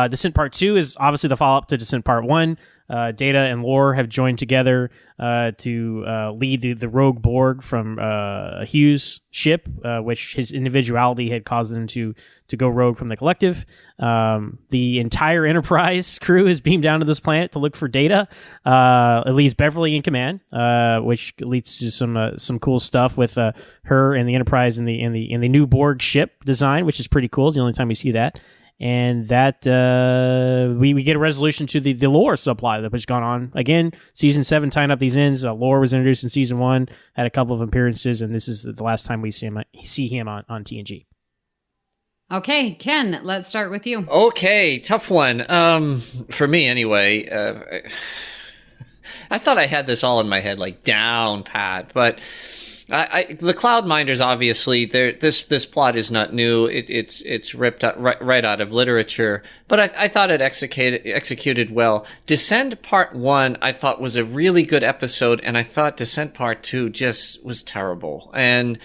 Descent Part 2 is obviously the follow up to Descent Part 1. Data and Lore have joined together to lead the rogue Borg from Hughes' ship, which his individuality had caused him to go rogue from the collective. The entire Enterprise crew is beamed down to this planet to look for Data. It leaves Beverly in command, which leads to some cool stuff with her and the Enterprise in the new Borg ship design, which is pretty cool. It's the only time we see that. And that we get a resolution to the Lore subplot that was gone on. Again, season 7 tying up these ends. Lore was introduced in season 1, had a couple of appearances, and this is the last time we see him on TNG. Okay, Ken, let's start with you. Okay, tough one. For me anyway. I thought I had this all in my head, like down pat, but the Cloud Minders, obviously, this plot is not new. It's ripped out, right out of literature, but I thought it executed well. Descent Part 1, I thought was a really good episode, and I thought Descent Part 2 just was terrible. And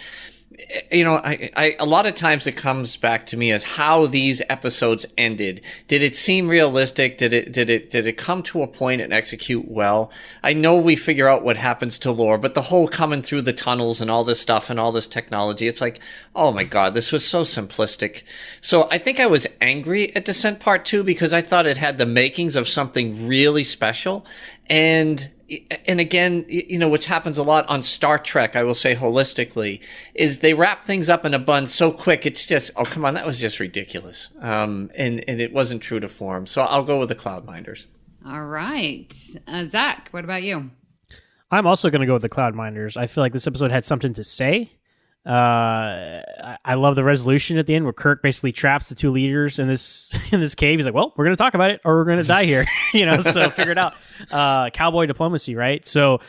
I a lot of times it comes back to me as how these episodes ended. Did it seem realistic? Did it come to a point and execute well? I know we figure out what happens to Lore, but the whole coming through the tunnels and all this stuff and all this technology, it's like, oh my God, this was so simplistic. So I think I was angry at Descent Part 2 because I thought it had the makings of something really special. And again, which happens a lot on Star Trek, I will say holistically, is they wrap things up in a bun so quick. It's just, oh, come on, that was just ridiculous. And it wasn't true to form. So I'll go with the Cloud Minders. All right. Zach, what about you? I'm also going to go with the Cloud Minders. I feel like this episode had something to say. I love the resolution at the end where Kirk basically traps the two leaders in this cave. He's like, well, we're going to talk about it or we're going to die here, so figure it out. Cowboy diplomacy, right? So,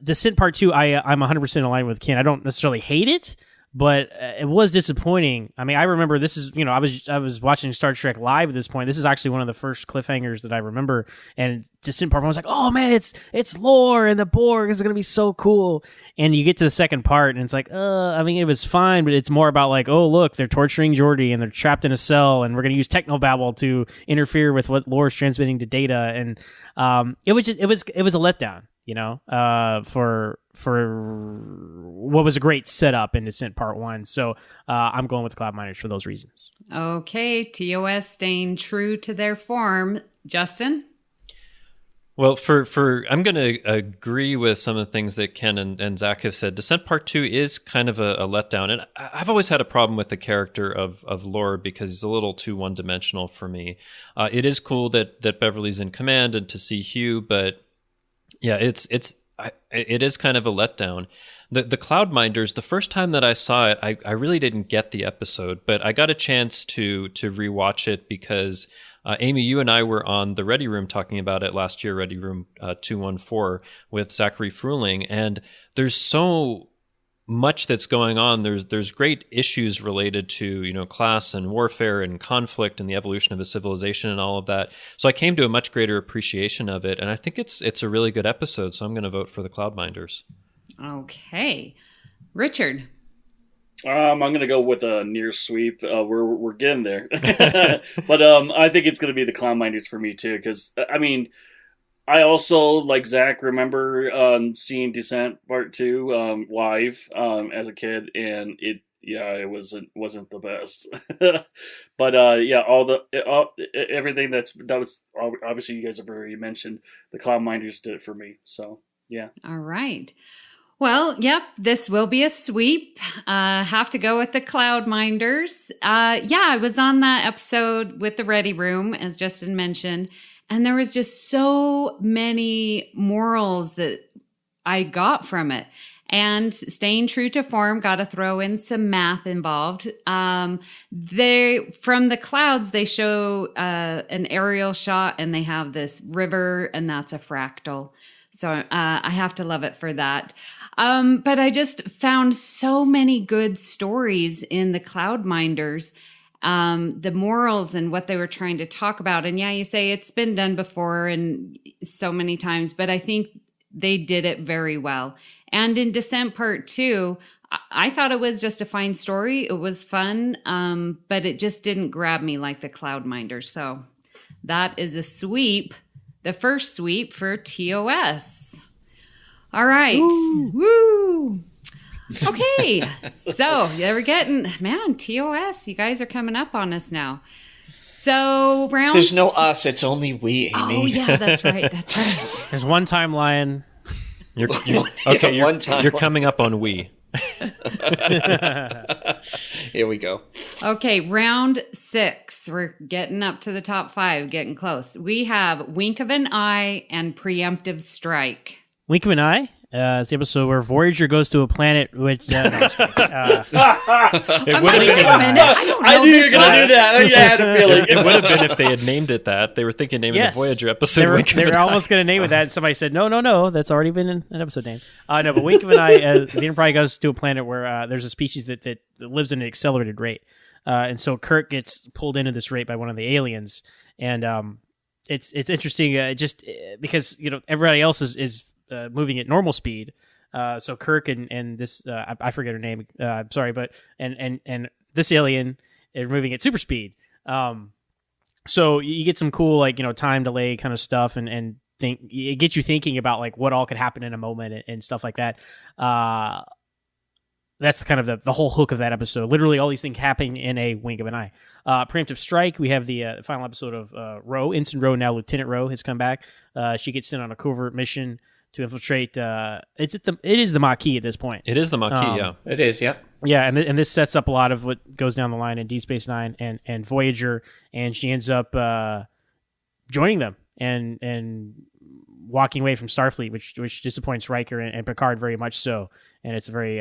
Descent Part 2, I'm 100% aligned with Ken. I don't necessarily hate it, but it was disappointing. I mean, I remember this is, I was watching Star Trek Live at this point. This is actually one of the first cliffhangers that I remember. And Descent Part 1 was like, oh man, it's Lore and the Borg. This is going to be so cool. And you get to the second part and it's like, it was fine, but it's more about like, oh, look, they're torturing Geordi and they're trapped in a cell and we're going to use technobabble to interfere with what Lore's transmitting to Data. And it was a letdown. For what was a great setup in Descent Part 1. So I'm going with Cloud Minders for those reasons. Okay, TOS staying true to their form. Justin? Well, I'm going to agree with some of the things that Ken and Zach have said. Descent Part 2 is kind of a letdown. And I've always had a problem with the character of Lore because he's a little too one-dimensional for me. It is cool that Beverly's in command and to see Hugh, but yeah, it is kind of a letdown. The Cloud Minders, the first time that I saw it, I really didn't get the episode, but I got a chance to rewatch it because Amy, you and I were on the Ready Room talking about it last year, Ready Room 214 with Zachary Fruhling, and there's so much that's going on. There's great issues related to class and warfare and conflict and the evolution of a civilization and all of that. So I came to a much greater appreciation of it, and I think it's a really good episode. So I'm going to vote for the Cloud Minders. Okay, Richard. I'm going to go with a near sweep. We're getting there, but I think it's going to be the Cloud Minders for me too. Because I also, like Zach, remember seeing Descent Part 2 live as a kid, and it wasn't the best. But everything that was obviously you guys have already mentioned. The Cloud Minders did it for me. So yeah. All right. Well, yep, this will be a sweep. Have to go with the Cloud Minders. I was on that episode with the Ready Room, as Justin mentioned. And there was just so many morals that I got from it. And staying true to form, got to throw in some math involved. From the clouds, they show an aerial shot and they have this river and that's a fractal. So I have to love it for that. But I just found so many good stories in the Cloud Minders. The morals and what they were trying to talk about. And yeah, you say it's been done before and so many times, but I think they did it very well. And in Descent Part 2, I thought it was just a fine story. It was fun, but it just didn't grab me like the Cloudminder. So that is a sweep, the first sweep for TOS. All right. Woo! Okay. So we're getting, man, TOS, you guys are coming up on us now. So round. There's no us, it's only we, Amy. Oh, yeah, that's right. That's right. There's one timeline. You're coming up on we. Here we go. Okay, round 6. We're getting up to the top 5, getting close. We have Wink of an Eye and Preemptive Strike. Wink of an Eye. It's the episode where Voyager goes to a planet which... It would have Wait been. a minute. I don't know I knew you this were going to one. do that. I had a feeling. It would have been if they had named it that. They were thinking naming Yes. the Voyager episode. Wink of They an were Eye. almost going to name it that. And somebody said, no, that's already been an episode name. No, but Wink of an Eye, the Enterprise goes to a planet where there's a species that lives at an accelerated rate. And so Kirk gets pulled into this rate by one of the aliens. And it's interesting just because, everybody else is moving at normal speed. So Kirk and this I forget her name. I'm sorry, but and this alien is moving at super speed. So you get some cool time delay kind of stuff, and it gets you thinking about like what all could happen in a moment and stuff like that. That's kind of the whole hook of that episode. Literally, all these things happening in a wink of an eye. Preemptive Strike. We have the final episode of Ro. Ensign Ro, now Lieutenant Ro, has come back. She gets sent on a covert mission to infiltrate. It is the Maquis at this point. It is the Maquis, yeah. It is, yeah. Yeah, and this sets up a lot of what goes down the line in Deep Space Nine and Voyager, and she ends up joining them and walking away from Starfleet, which disappoints Riker and Picard very much so, and it's a very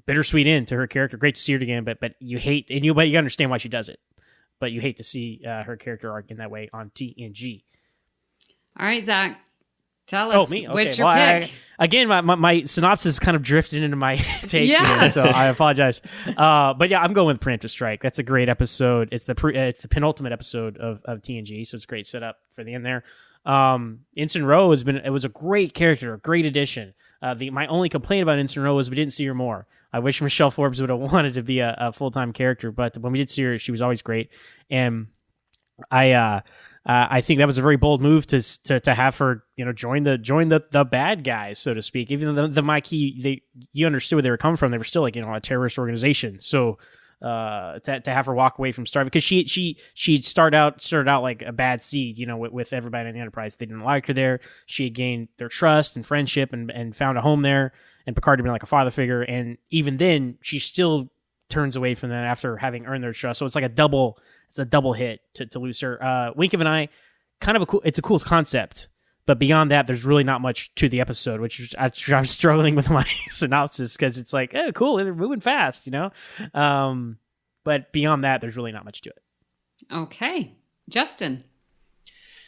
bittersweet end to her character. Great to see her again, but you hate but you understand why she does it, but you hate to see her character arc in that way on TNG. All right, Zach. Tell us me? Okay. which your Well, pick. Again, my synopsis kind of drifted into my takes Yes. here, so I apologize. But yeah, I'm going with Preemptive Strike. That's a great episode. It's the penultimate episode of TNG, so it's a great setup for the end there. Ensign Ro was a great character, a great addition. My only complaint about Ensign Ro was we didn't see her more. I wish Michelle Forbes would have wanted to be a full-time character, but when we did see her, she was always great. And I think that was a very bold move to have her, join the bad guys, so to speak. Even though the Maquis, you understood where they were coming from, they were still a terrorist organization. So to have her walk away from Starfleet, because she started out like a bad seed, with everybody in the Enterprise. They didn't like her there. She had gained their trust and friendship and found a home there. And Picard had been like a father figure. And even then, she still turns away from that after having earned their trust. So it's like a double hit to lose her. Wink of an Eye, kind of it's a cool concept, but beyond that, there's really not much to the episode, which I'm struggling with my synopsis because it's like, oh, cool, they're moving fast, but beyond that, there's really not much to it. Okay. Justin.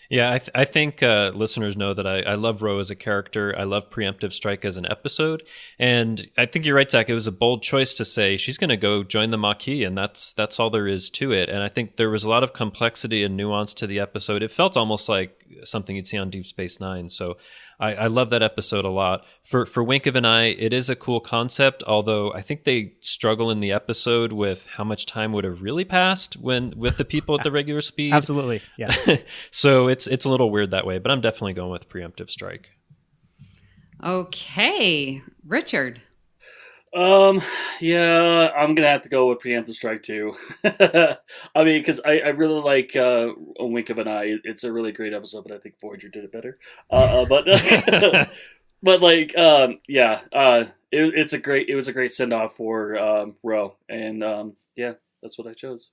Yeah, I think listeners know that I love Ro as a character. I love Preemptive Strike as an episode. And I think you're right, Zach. It was a bold choice to say she's going to go join the Maquis, and that's all there is to it. And I think there was a lot of complexity and nuance to the episode. It felt almost like something you'd see on Deep Space Nine. So I love that episode a lot. For Wink of an Eye, it is a cool concept, although I think they struggle in the episode with how much time would have really passed with the people at the regular speed. Absolutely, yeah. So it's a little weird that way, but I'm definitely going with Preemptive Strike. Okay. Richard. Yeah, I'm gonna have to go with Preemptive Strike too. I mean, because I really like A Wink of an Eye. It's a really great episode, but I think Voyager did it better. But like, it was a great send off for Ro, and yeah, that's what I chose.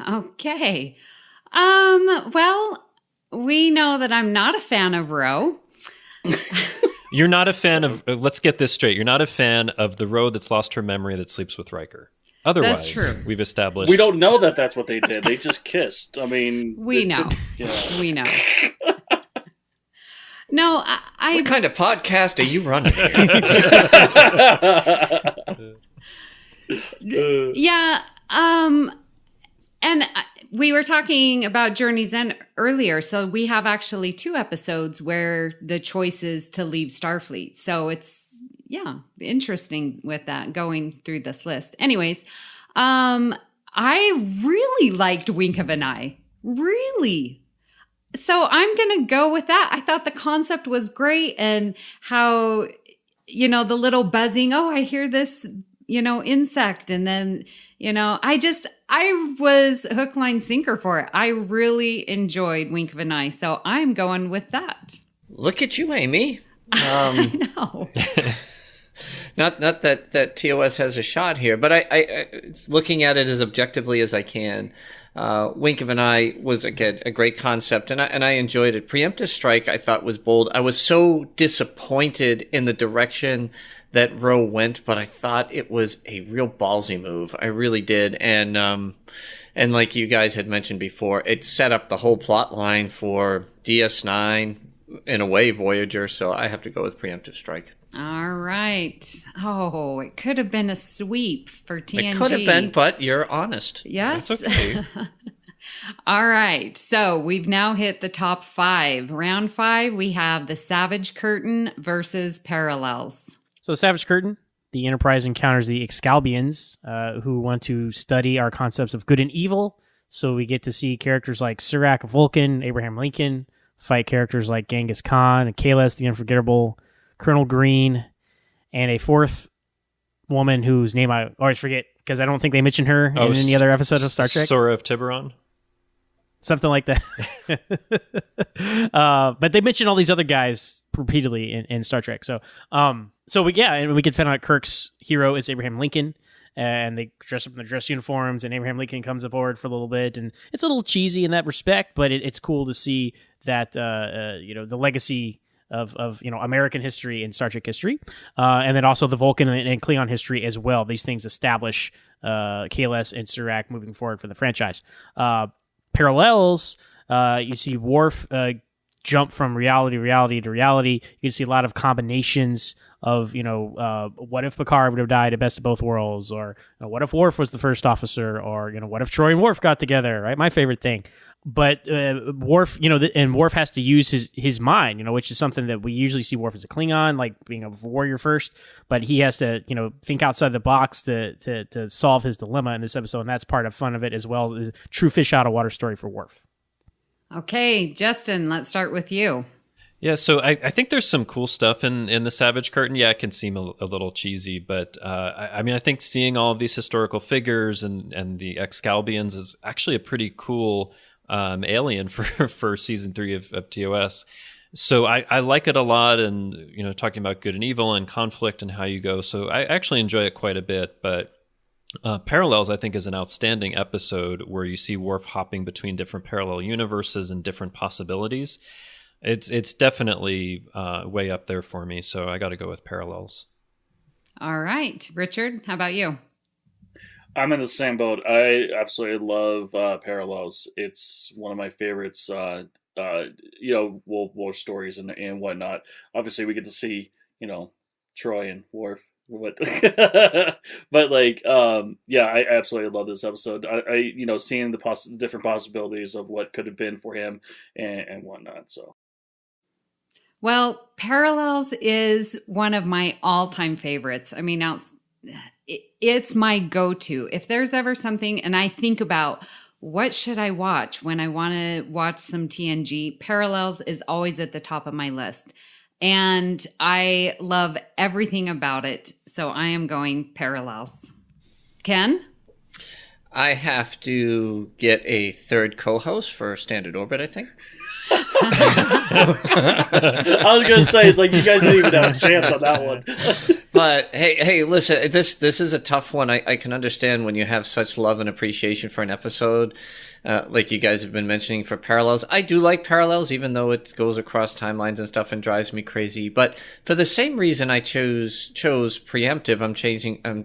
Okay. Well, we know that I'm not a fan of Ro. You're not a fan of, let's get this straight, you're not a fan of the Ro that's lost her memory that sleeps with Riker. Otherwise, That's true. We've established. We don't know that that's what they did. They just kissed. I mean, We know. Yeah. We know. No, I What kind of podcast are you running? yeah. And we were talking about Journey's End earlier, so we have actually 2 episodes where the choice is to leave Starfleet. So it's yeah, interesting with that going through this list. Anyways, I really liked Wink of an Eye. Really. So I'm going to go with that. I thought the concept was great, and how, the little buzzing, oh, I hear this, insect. And then, I was hook, line, sinker for it. I really enjoyed Wink of an Eye. So I'm going with that. Look at you, Amy. I know. Not that TOS has a shot here, but I looking at it as objectively as I can. Wink of an Eye was, again, a great concept, and I enjoyed it. Preemptive Strike, I thought, was bold. I was so disappointed in the direction that Roe went, but I thought it was a real ballsy move. I really did. And like you guys had mentioned before, it set up the whole plot line for DS9, in a way, Voyager, so I have to go with Preemptive Strike. All right. Oh, it could have been a sweep for TNG. It could have been, but you're honest. Yes. That's okay. All right. So we've now hit the top 5. Round 5, we have the Savage Curtain versus Parallels. So the Savage Curtain, the Enterprise encounters the Excalbians, who want to study our concepts of good and evil. So we get to see characters like Surak, Vulcan, Abraham Lincoln, fight characters like Genghis Khan, and Kahless, the Unforgettable, Colonel Green, and a fourth woman whose name I always forget because I don't think they mention her in any other episode of Star Trek. Sora of Tiburon? Something like that. But they mention all these other guys repeatedly in Star Trek. And we can find out Kirk's hero is Abraham Lincoln, and they dress up in their dress uniforms, and Abraham Lincoln comes aboard for a little bit, and it's a little cheesy in that respect, but it's cool to see that the legacy of American history and Star Trek history, and then also the Vulcan and Klingon history as well. These things establish KLS and Surak moving forward for the franchise. Parallels, you see Worf jump from reality to reality. You can see a lot of combinations of, what if Picard would have died at Best of Both Worlds, or what if Worf was the first officer, or, what if Troy and Worf got together, right? My favorite thing. But Worf, and Worf has to use his mind, which is something that we usually see Worf as a Klingon, like being a warrior first, but he has to, think outside the box to solve his dilemma in this episode, and that's part of fun of it, as well as a true fish out of water story for Worf. Okay, Justin, let's start with you. Yeah, so I think there's some cool stuff in the Savage Curtain. Yeah, it can seem a little cheesy, but I think seeing all of these historical figures and the Excalbians is actually a pretty cool alien for season 3 of TOS. So I like it a lot, and talking about good and evil and conflict and how you go. So I actually enjoy it quite a bit, but Parallels, I think, is an outstanding episode where you see Worf hopping between different parallel universes and different possibilities. It's definitely way up there for me, so I got to go with Parallels. All right. Richard, how about you? I'm in the same boat. I absolutely love Parallels. It's one of my favorites, World War stories and whatnot. Obviously, we get to see, Troy and Worf. But I absolutely love this episode. I seeing the different possibilities of what could have been for him and whatnot. So, well, Parallels is one of my all-time favorites. I mean, now it's my go-to. If there's ever something, and I think about what should I watch when I want to watch some TNG, Parallels is always at the top of my list. And I love everything about it. So I am going Parallels. Ken? I have to get a third co-host for Standard Orbit, I think. I was going to say, it's like you guys didn't even have a chance on that one. But hey, listen, this is a tough one. I can understand when you have such love and appreciation for an episode, like you guys have been mentioning for Parallels. I do like Parallels, even though it goes across timelines and stuff and drives me crazy. But for the same reason I chose Preemptive, I'm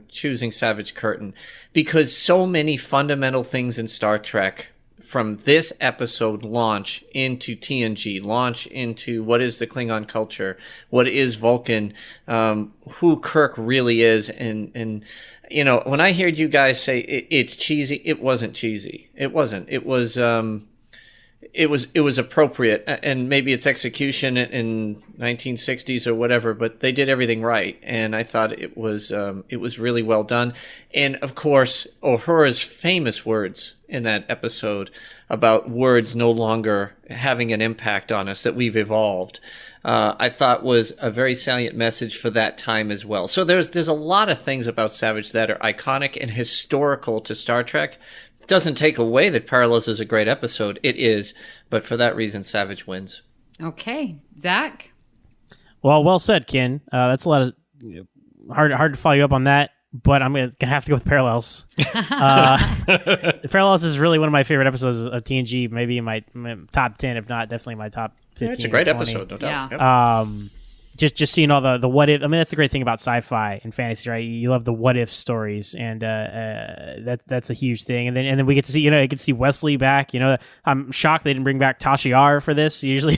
choosing Savage Curtain, because so many fundamental things in Star Trek from this episode launch into TNG, launch into what is the Klingon culture, what is Vulcan, who Kirk really is. And when I heard you guys say it's cheesy, it wasn't cheesy. It wasn't. It was it was appropriate, and maybe it's execution in 1960s or whatever, but they did everything right, and I thought it was really well done. And of course, Uhura's famous words in that episode about words no longer having an impact on us, that we've evolved, I thought was a very salient message for that time as well. So there's a lot of things about Savage that are iconic and historical to Star Trek. Doesn't take away that Parallels is a great episode. It is, but for that reason, Savage wins. Okay, Zach. Well said, Ken. That's a lot of hard to follow you up on that, but I'm gonna have to go with Parallels. Parallels is really one of my favorite episodes of TNG. Maybe in my top 10, if not definitely my top 15. Yeah, it's a great 20. episode, no doubt. Yeah. Yep. Just seeing all the what if. I mean, that's the great thing about sci-fi and fantasy, right? You love the what if stories, and that's a huge thing. And then we get to see, you get to see Wesley back. I'm shocked they didn't bring back Tasha Yar for this. Usually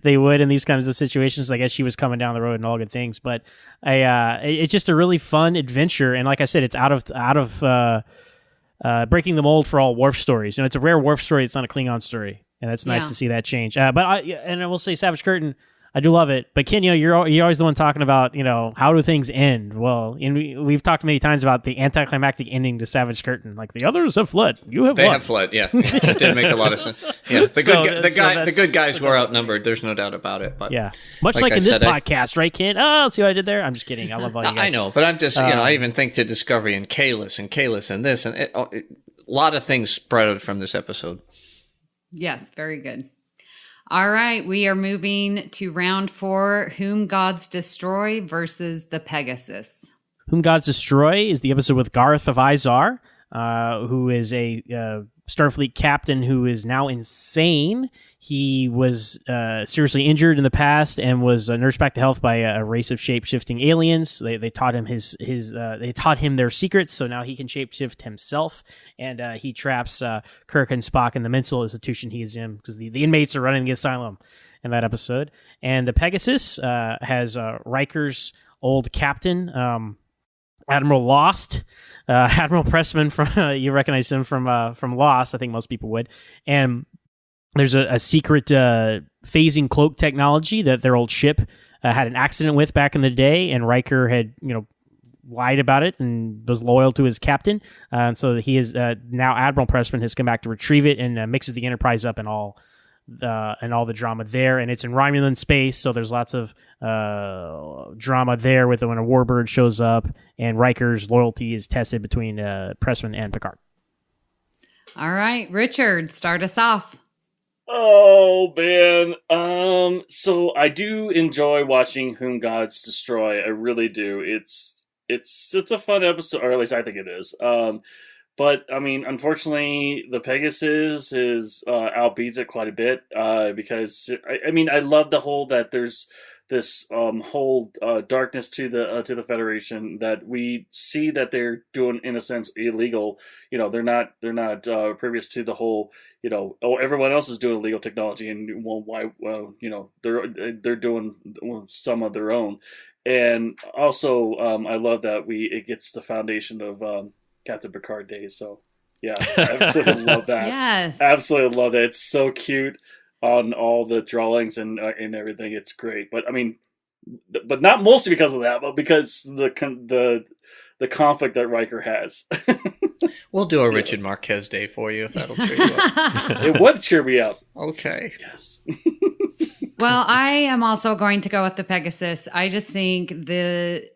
they would in these kinds of situations. I guess she was coming down the road and all good things, but it's just a really fun adventure. And like I said, it's out of breaking the mold for all Worf stories. It's a rare Worf story. It's not a Klingon story, and that's nice to see that change. But I will say, Savage Curtain, I do love it. But Ken, you're always the one talking about, how do things end? Well, we've talked many times about the anticlimactic ending to Savage Curtain. Like, the others have fled. You have They won. have fled, yeah. It did make a lot of sense. Yeah, the good guys were outnumbered. There's no doubt about it. But yeah, much like I in this said, podcast, right, Ken? Oh, see what I did there? I'm just kidding. I love all you guys. I know, but I'm just, I even think to Discovery and Kalis and this, and a lot of things spread out from this episode. Yes, very good. All right, we are moving to round 4, Whom Gods Destroy versus the Pegasus. Whom Gods Destroy is the episode with Garth of Izar, who is a Starfleet captain who is now insane. He was seriously injured in the past and was nursed back to health by a race of shape-shifting aliens. They taught him they taught him their secrets, so now he can shape-shift himself. And he traps Kirk and Spock in the mental institution he is in, because the inmates are running the asylum in that episode. And the Pegasus has Riker's old captain, Admiral Lost, Admiral Pressman from you recognize him from Lost. I think most people would. And there's a secret phasing cloak technology that their old ship had an accident with back in the day, and Riker had lied about it and was loyal to his captain. And so he is now Admiral Pressman has come back to retrieve it and mixes the Enterprise up and all the drama there. And it's in Romulan space, so there's lots of drama there with when a warbird shows up, and Riker's loyalty is tested between Pressman and Picard. All right, Richard, start us off. Oh, man. So I do enjoy watching Whom Gods Destroy. I really do. It's a fun episode, or at least I think it is. But I mean, unfortunately, the Pegasus outbeats it quite a bit. Because I love the whole that there's this whole darkness to the Federation that we see that they're doing, in a sense, illegal. They're not previous to the whole everyone else is doing illegal technology, and they're doing some of their own. And also, I love that it gets the foundation of Captain Picard days. So, yeah, I absolutely love that. Yes. Absolutely love it. It's so cute on all the drawings and everything. It's great. But, but not mostly because of that, but because the conflict that Riker has. We'll do a Richard Marquez day for you if that'll cheer you up. It would cheer me up. Okay. Yes. Well, I am also going to go with the Pegasus. I just think the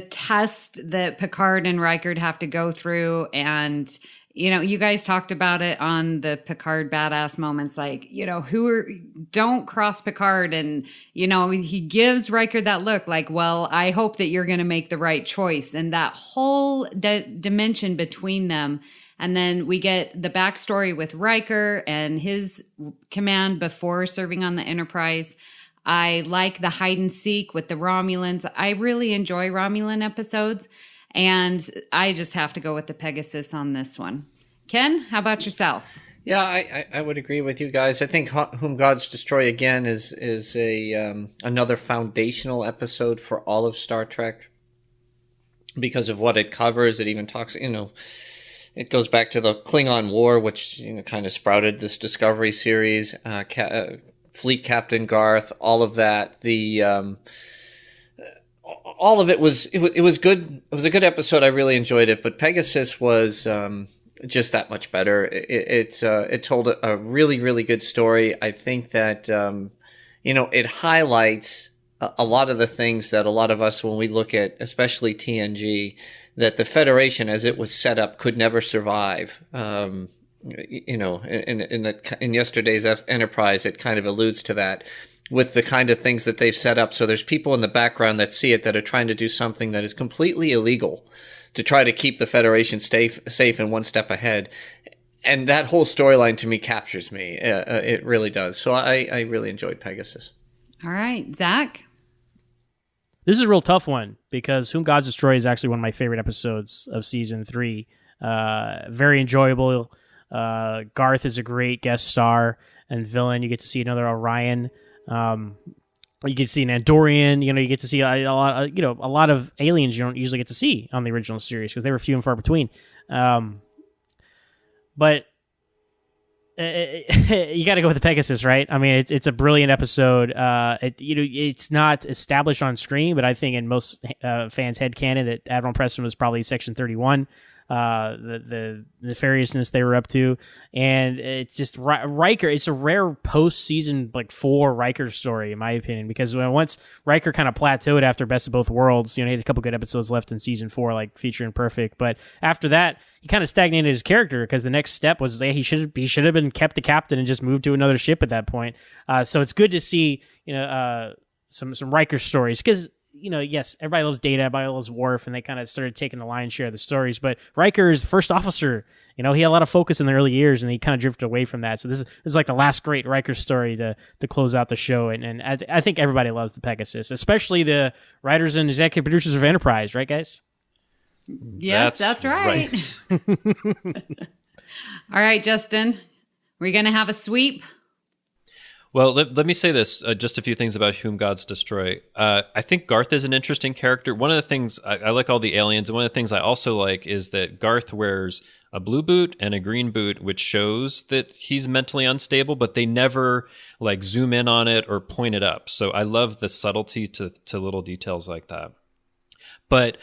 test that Picard and Riker have to go through, and you guys talked about it on the Picard badass moments, like don't cross Picard, and he gives Riker that look like, well, I hope that you're going to make the right choice, and that whole dimension between them. And then we get the backstory with Riker and his command before serving on the Enterprise. I like the hide and seek with the Romulans. I really enjoy Romulan episodes, and I just have to go with the Pegasus on this one. Ken, how about yourself? Yeah, I would agree with you guys. I think Whom Gods Destroy again is another foundational episode for all of Star Trek because of what it covers. It even talks, It goes back to the Klingon War, which kind of sprouted this Discovery series. Fleet Captain Garth, all of that. All of it was good. It was a good episode. I really enjoyed it. But Pegasus was just that much better. It told a really, really good story. I think that it highlights a lot of the things that a lot of us, when we look at especially TNG, that the Federation as it was set up could never survive. In yesterday's Enterprise, it kind of alludes to that with the kind of things that they've set up. So there's people in the background that see it that are trying to do something that is completely illegal to try to keep the Federation safe and one step ahead. And that whole storyline to me captures me. It really does. So I really enjoyed Pegasus. All right, Zach? This is a real tough one because Whom Gods Destroy is actually one of my favorite episodes of season 3. Very enjoyable. Garth is a great guest star and villain. You get to see another Orion. You get to see an Andorian. You get to see a lot of aliens you don't usually get to see on the original series because they were few and far between. But you got to go with the Pegasus, right? I mean, it's a brilliant episode. It's not established on screen, but I think in most fans' headcanon that Admiral Preston was probably Section 31. The nefariousness they were up to, and it's just Riker. It's a rare post-season 4 Riker story, in my opinion, because once Riker kind of plateaued after Best of Both Worlds, he had a couple good episodes left in season 4, like Feature and Perfect, but after that, he kind of stagnated his character because the next step was he should have been kept a captain and just moved to another ship at that point. So it's good to see some Riker stories because. Yes, everybody loves Data, everybody loves Worf, and they kind of started taking the lion's share of the stories. But Riker is the first officer. He had a lot of focus in the early years, and he kind of drifted away from that. So this is like the last great Riker story to close out the show. And I think everybody loves the Pegasus, especially the writers and executive producers of Enterprise, right, guys? Yes, that's right. All right, Justin, we're going to have a sweep. Well, let me say this, just a few things about Whom Gods Destroy. I think Garth is an interesting character. One of the things, I like all the aliens, and one of the things I also like is that Garth wears a blue boot and a green boot, which shows that he's mentally unstable, but they never zoom in on it or point it up. So I love the subtlety to little details like that. But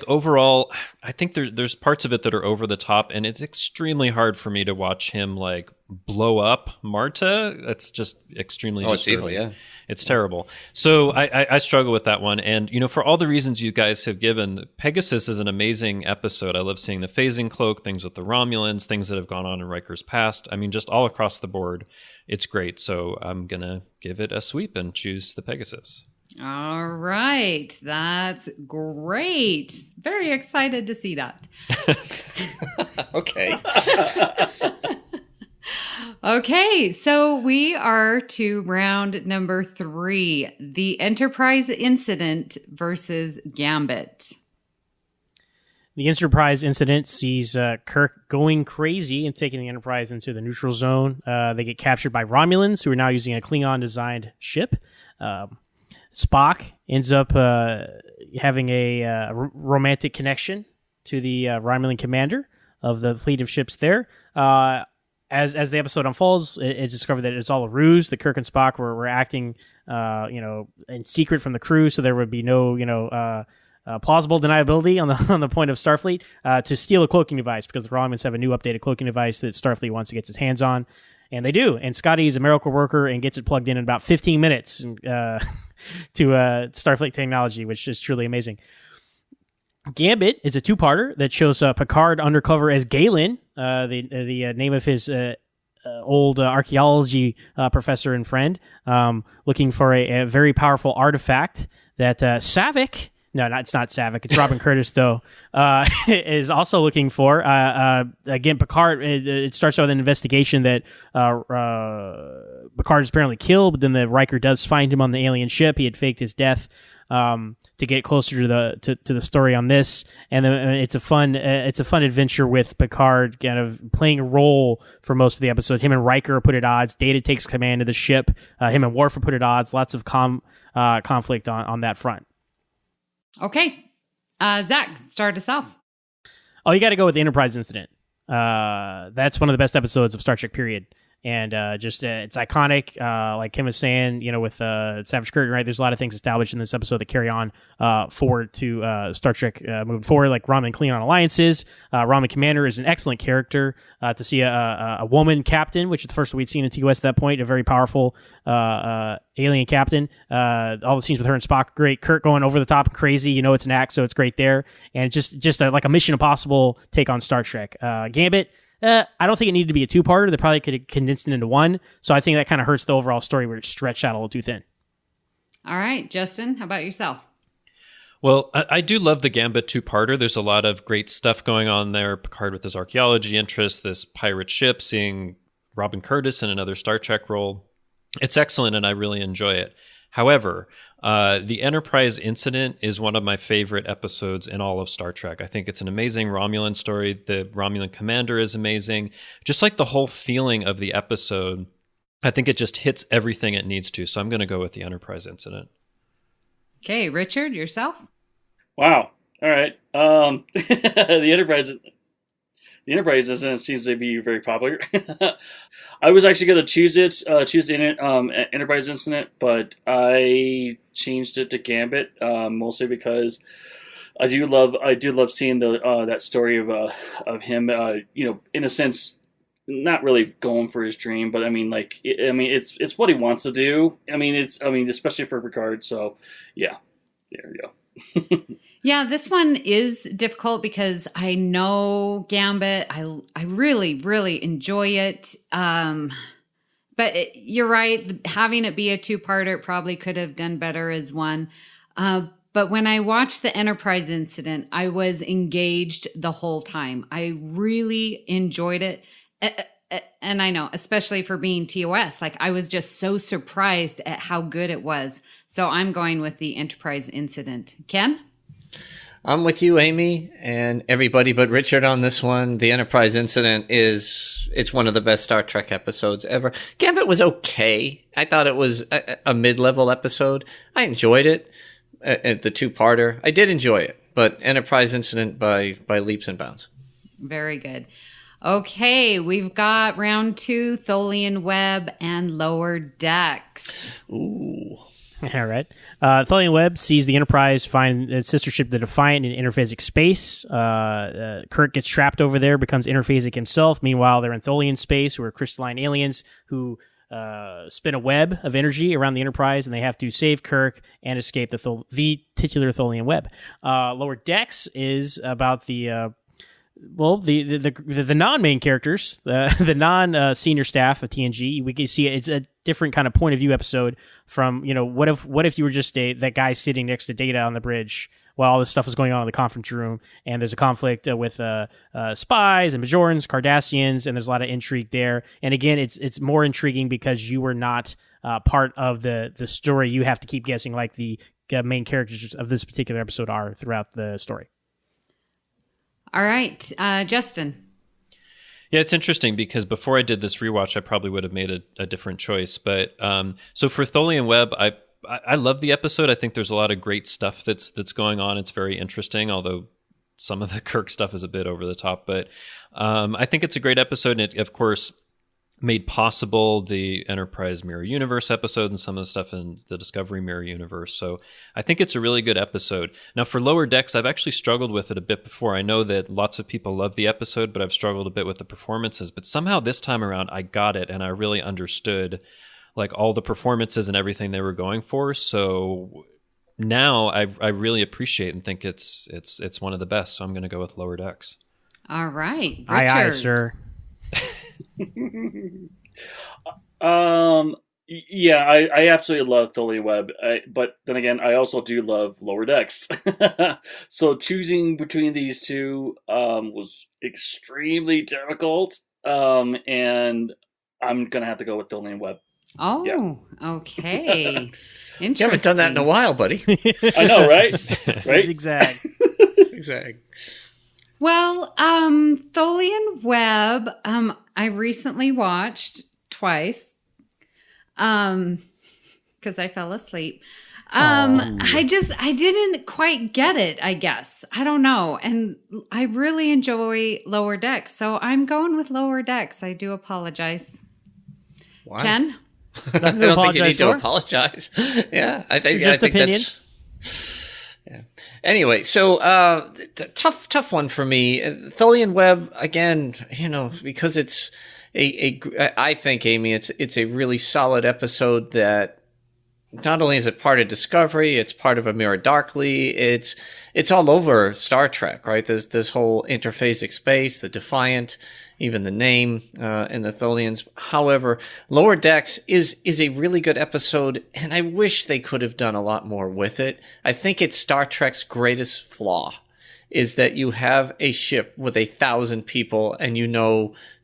overall, I think there's parts of it that are over the top, and it's extremely hard for me to watch him blow up Marta. That's just extremely disturbing. It's evil, yeah. It's terrible. So I struggle with that one. And, for all the reasons you guys have given, Pegasus is an amazing episode. I love seeing the phasing cloak, things with the Romulans, things that have gone on in Riker's past. I mean, just all across the board, it's great. So I'm going to give it a sweep and choose the Pegasus. All right. That's great. Very excited to see that. Okay. Okay, so we are to round number 3, the Enterprise incident versus Gambit. The Enterprise incident sees Kirk going crazy and taking the Enterprise into the neutral zone. They get captured by Romulans, who are now using a Klingon-designed ship. Spock ends up having a romantic connection to the Romulan commander of the fleet of ships there. As the episode unfolds, it's discovered that it's all a ruse. That Kirk and Spock were acting, in secret from the crew, so there would be no, plausible deniability on the point of Starfleet to steal a cloaking device because the Romulans have a new updated cloaking device that Starfleet wants to get its hands on. And they do. And Scotty is a miracle worker and gets it plugged in about 15 minutes to Starfleet technology, which is truly amazing. Gambit is a 2-parter that shows Picard undercover as Galen, the name of his old archaeology professor and friend, looking for a very powerful artifact that Saavik... No, it's not Saavik. It's Robin Curtis, though, is also looking for. Again, Picard, it starts out with an investigation that Picard is apparently killed, but then the Riker does find him on the alien ship. He had faked his death to get closer to the story on this. And it's a fun adventure with Picard kind of playing a role for most of the episode. Him and Riker are put at odds. Data takes command of the ship. Him and Worf are put at odds. Lots of conflict on that front. Okay. Zach, start us off. Oh, you got to go with the Enterprise incident. That's one of the best episodes of Star Trek, period. And it's iconic. Like Kim was saying, with Savage Curtain, right? There's a lot of things established in this episode that carry on forward to Star Trek moving forward, like Romulan Klingon alliances. Romulan Commander is an excellent character. To see a woman captain, which is the first we'd seen in TOS at that point, a very powerful alien captain. All the scenes with her and Spock are great. Kirk going over the top and crazy. It's an act, so it's great there. And just like a Mission Impossible take on Star Trek. Gambit. I don't think it needed to be a two-parter. They probably could have condensed it into one. So I think that kind of hurts the overall story where it's stretched out a little too thin. All right, Justin, how about yourself? Well, I do love the Gambit two-parter. There's a lot of great stuff going on there. Picard with his archaeology interest, this pirate ship, seeing Robin Curtis in another Star Trek role. It's excellent, and I really enjoy it. However, the Enterprise incident is one of my favorite episodes in all of Star Trek. I think it's an amazing Romulan story. The Romulan commander is amazing. Just like the whole feeling of the episode, I think it just hits everything it needs to. So I'm going to go with the Enterprise incident. Okay, Richard, yourself? Wow. All right. The Enterprise incident seems to be very popular. I was actually going to choose the Enterprise incident, but I changed it to Gambit, mostly because I do love seeing that story of him, in a sense, not really going for his dream, but it's what he wants to do. Especially for Picard. So, yeah, there we go. Yeah, this one is difficult because I know Gambit. I really, really enjoy it. But you're right. Having it be a two-parter probably could have done better as one. But when I watched the Enterprise incident, I was engaged the whole time. I really enjoyed it. And I know, especially for being TOS, like I was just so surprised at how good it was. So I'm going with the Enterprise incident. Ken? I'm with you, Amy, and everybody but Richard on this one. The Enterprise incident it's one of the best Star Trek episodes ever. Gambit was okay. I thought it was a mid-level episode. I enjoyed it, the two-parter. I did enjoy it, but Enterprise incident by leaps and bounds. Very good. Okay, we've got round 2, Tholian Web and Lower Decks. Ooh. All right. Tholian Web sees the Enterprise find its sister ship, the Defiant, in interphasic space. Kirk gets trapped over there, becomes interphasic himself. Meanwhile, they're in Tholian space, who are crystalline aliens who spin a web of energy around the Enterprise, and they have to save Kirk and escape the titular Tholian Web. Lower Decks is about the non-main characters, the non-senior staff of TNG. We can see it's a different kind of point of view episode from, what if you were just that guy sitting next to Data on the bridge while all this stuff was going on in the conference room, and there's a conflict with spies and Bajorans, Cardassians, and there's a lot of intrigue there. And again, it's more intriguing because you were not part of the story. You have to keep guessing, like the main characters of this particular episode are throughout the story. All right, Justin. Yeah, it's interesting because before I did this rewatch, I probably would have made a different choice. But so for Tholian Web, I love the episode. I think there's a lot of great stuff that's going on. It's very interesting, although some of the Kirk stuff is a bit over the top. But I think it's a great episode, and it, of course, made possible the Enterprise Mirror Universe episode and some of the stuff in the Discovery Mirror Universe. So I think it's a really good episode. Now for Lower Decks, I've actually struggled with it a bit before. I know that lots of people love the episode, but I've struggled a bit with the performances. But somehow this time around, I got it, and I really understood like all the performances and everything they were going for. So now I really appreciate and think it's one of the best. So I'm going to go with Lower Decks. All right, Richard. Aye, sir. Yeah, I absolutely love Tholian Web, but then again, I also do love Lower Decks. So choosing between these two was extremely difficult, and I'm gonna have to go with Tholian Web. Oh, yeah. Okay. Interesting. You haven't done that in a while, buddy. I know, right? Right? Zigzag. Zigzag. Well, Tholian Web, I recently watched twice, because I fell asleep. I didn't quite get it, I guess. I don't know. And I really enjoy Lower Decks, so I'm going with Lower Decks. I do apologize. Why? Ken? I don't think you need to apologize. Yeah, I think opinions. Yeah. Anyway, so tough one for me. Tholian Web again. Because it's I think, Amy, it's a really solid episode that not only is it part of Discovery, it's part of Amira Darkly. It's all over Star Trek, right? There's this whole interphasic space, the Defiant, even the name, and the Tholians. However, Lower Decks is a really good episode, and I wish they could have done a lot more with it. I think it's Star Trek's greatest flaw, is that you have a ship with 1,000 people and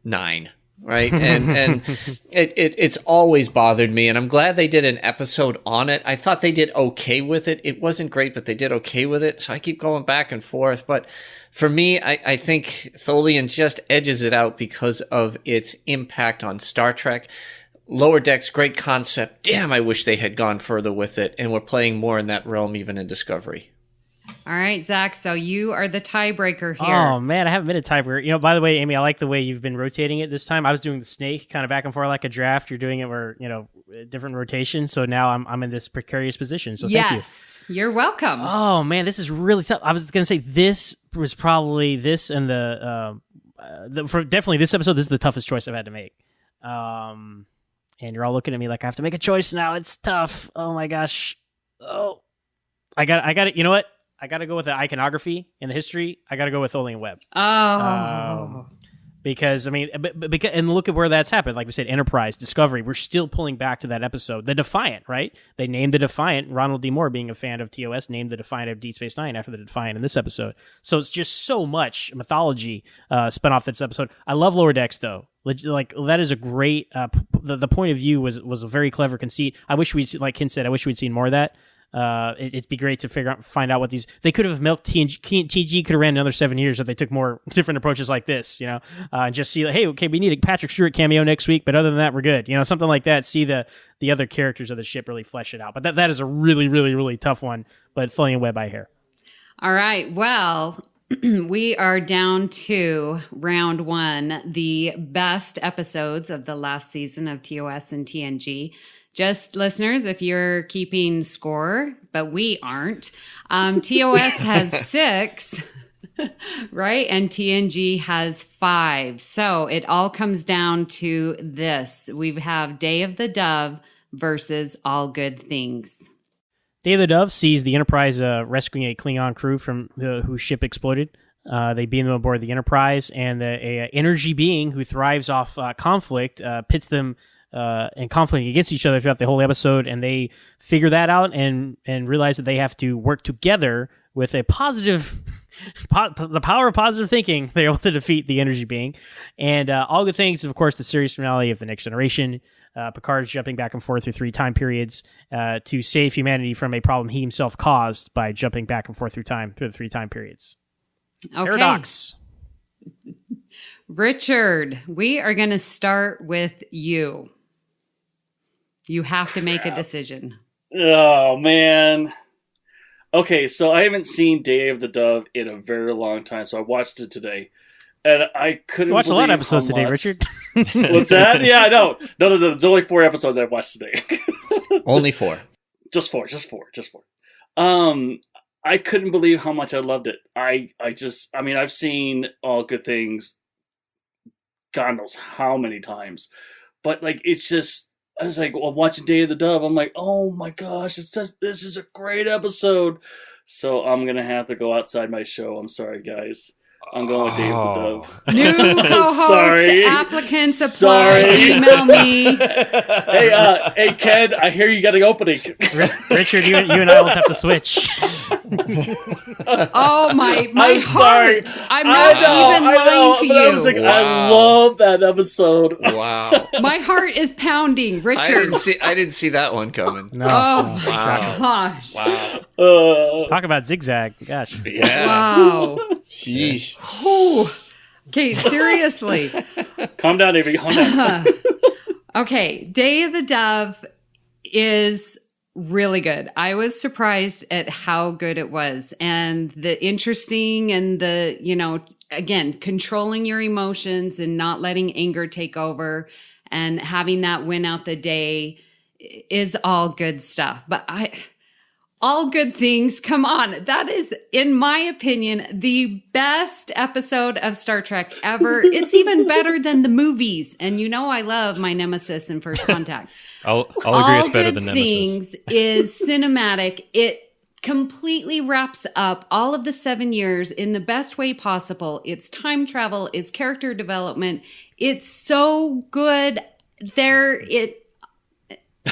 9. Right. And it's always bothered me. And I'm glad they did an episode on it. I thought they did okay with it. It wasn't great, but they did okay with it. So I keep going back and forth. But for me, I think Tholian just edges it out because of its impact on Star Trek. Lower Decks, great concept. Damn, I wish they had gone further with it. And we're playing more in that realm, even in Discovery. All right, Zach, so you are the tiebreaker here. Oh, man, I haven't been a tiebreaker. By the way, Amy, I like the way you've been rotating it this time. I was doing the snake kind of back and forth like a draft. You're doing it where, different rotations. So now I'm in this precarious position. So thank you. Yes, you're welcome. Oh, man, this is really tough. I was going to say this was probably this and for definitely this episode, this is the toughest choice I've had to make. And you're all looking at me like I have to make a choice now. It's tough. Oh, my gosh. Oh, I got it. You know what? I got to go with the iconography and the history. I got to go with Tholian Web. Oh. Because, and look at where that's happened. Like we said, Enterprise, Discovery, we're still pulling back to that episode. The Defiant, right? They named the Defiant. Ronald D. Moore, being a fan of TOS, named the Defiant of Deep Space Nine after the Defiant in this episode. So it's just so much mythology spun off this episode. I love Lower Decks, though. Like, that is a great, the point of view was a very clever conceit. I wish like Ken said, I wish we'd seen more of that. It'd be great to find out what they could have milked TNG could have ran another 7 years if they took more different approaches like this, and just see, hey, okay, we need a Patrick Stewart cameo next week, but other than that, we're good, something like that. See the other characters of the ship really flesh it out. But that is a really, really, really tough one. But Tholian Web, I hear. All right, well, we are down to round one, the best episodes of the last season of TOS and TNG. Just listeners, if you're keeping score, but we aren't, TOS has 6, right? And TNG has 5. So it all comes down to this. We have Day of the Dove versus All Good Things. Day of the Dove sees the Enterprise rescuing a Klingon crew from whose ship exploded. They beam them aboard the Enterprise, and a energy being who thrives off conflict pits them and conflict against each other throughout the whole episode, and they figure that out and realize that they have to work together with a positive, the power of positive thinking. They're able to defeat the energy being, and All Good Things is, of course, the series finale of The Next Generation. Picard is jumping back and forth through 3 time periods to save humanity from a problem he himself caused by jumping back and forth through the 3 time periods. Okay. Paradox. Richard, we are going to start with you. You have to make a decision. Oh, man. Okay, so I haven't seen Day of the Dove in a very long time, so I watched it today. And I couldn't You watched a lot of episodes today, Richard. What's that? Yeah, I know. No. There's only 4 episodes I've watched today. Only 4. Just four. I couldn't believe how much I loved it. I've seen All Good Things God knows how many times. But, it's just, I was like, well, watching Day of the Dove, I'm like, oh my gosh, this is a great episode. So I'm going to have to go outside my show. I'm sorry, guys. I'm going with Day of the Dove. New co-host, applicants apply. Email me. Hey, Ken, I hear you got an opening. Richard, you and I will have to switch. Oh, my I'm heart. Sorry. I'm not even lying to you. I was like, wow. I love that episode. Wow. My heart is pounding. Richard. I didn't see that one coming. No. Oh, wow. gosh. Wow. Talk about zigzag. Gosh. Yeah. Wow. Sheesh. Okay, seriously. Calm down, Amy. Calm down. Okay, Day of the Dove is really good. I was surprised at how good it was, and the interesting and the, again, controlling your emotions and not letting anger take over and having that win out the day is all good stuff. But all good things, come on. That is, in my opinion, the best episode of Star Trek ever. It's even better than the movies. And I love my Nemesis in First Contact. I'll agree it's better than Nemesis. All Good Things is cinematic. It completely wraps up all of the 7 years in the best way possible. It's time travel. It's character development. It's so good.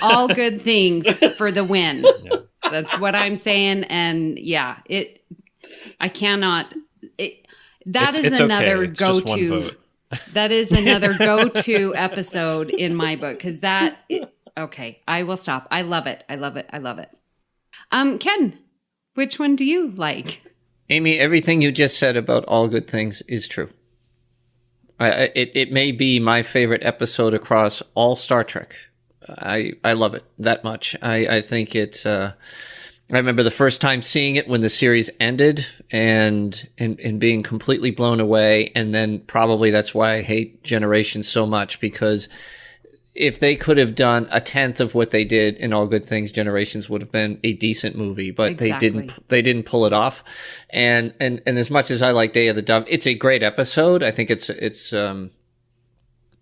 All good things for the win. Yeah. That's what I'm saying. And I cannot. That is another okay. go-to. That is another go-to episode in my book because okay, I will stop. I love it. I love it. I love it. Ken, which one do you like? Amy, everything you just said about All Good Things is true. It may be my favorite episode across all Star Trek. I love it that much. I think it's. I remember the first time seeing it when the series ended and being completely blown away. And then probably that's why I hate Generations so much, because if they could have done a tenth of what they did in All Good Things, Generations would have been a decent movie, but exactly. They didn't pull it off. And as much as I like Day of the Dove, it's a great episode. I think it's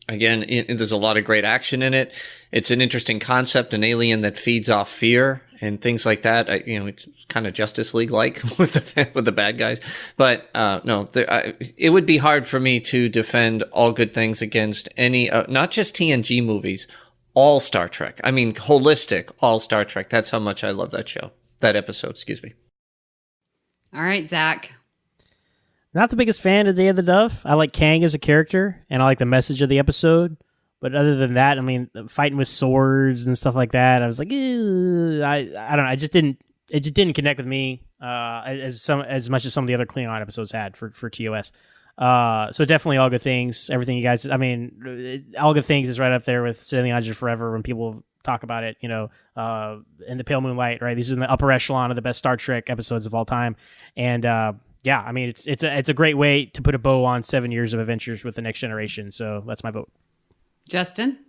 again, there's a lot of great action in it. It's an interesting concept, an alien that feeds off fear and things like that. It's kind of Justice League-like with the bad guys. But no, it would be hard for me to defend All Good Things against any, not just TNG movies, all Star Trek. I mean, holistic, all Star Trek. That's how much I love that show, that episode, excuse me. All right, Zach. Not the biggest fan of Day of the Dove. I like Kang as a character, and I like the message of the episode. But other than that, I mean, fighting with swords and stuff like that, I was like, I don't know. It just didn't connect with me as much as some of the other Klingon episodes had for TOS. So definitely All Good Things. Everything you guys, I mean, All Good Things is right up there with Sailing on Forever when people talk about it, in the Pale Moonlight, right? These are in the upper echelon of the best Star Trek episodes of all time. And, yeah, I mean, it's a great way to put a bow on 7 years of adventures with the Next Generation. So that's my vote. Justin?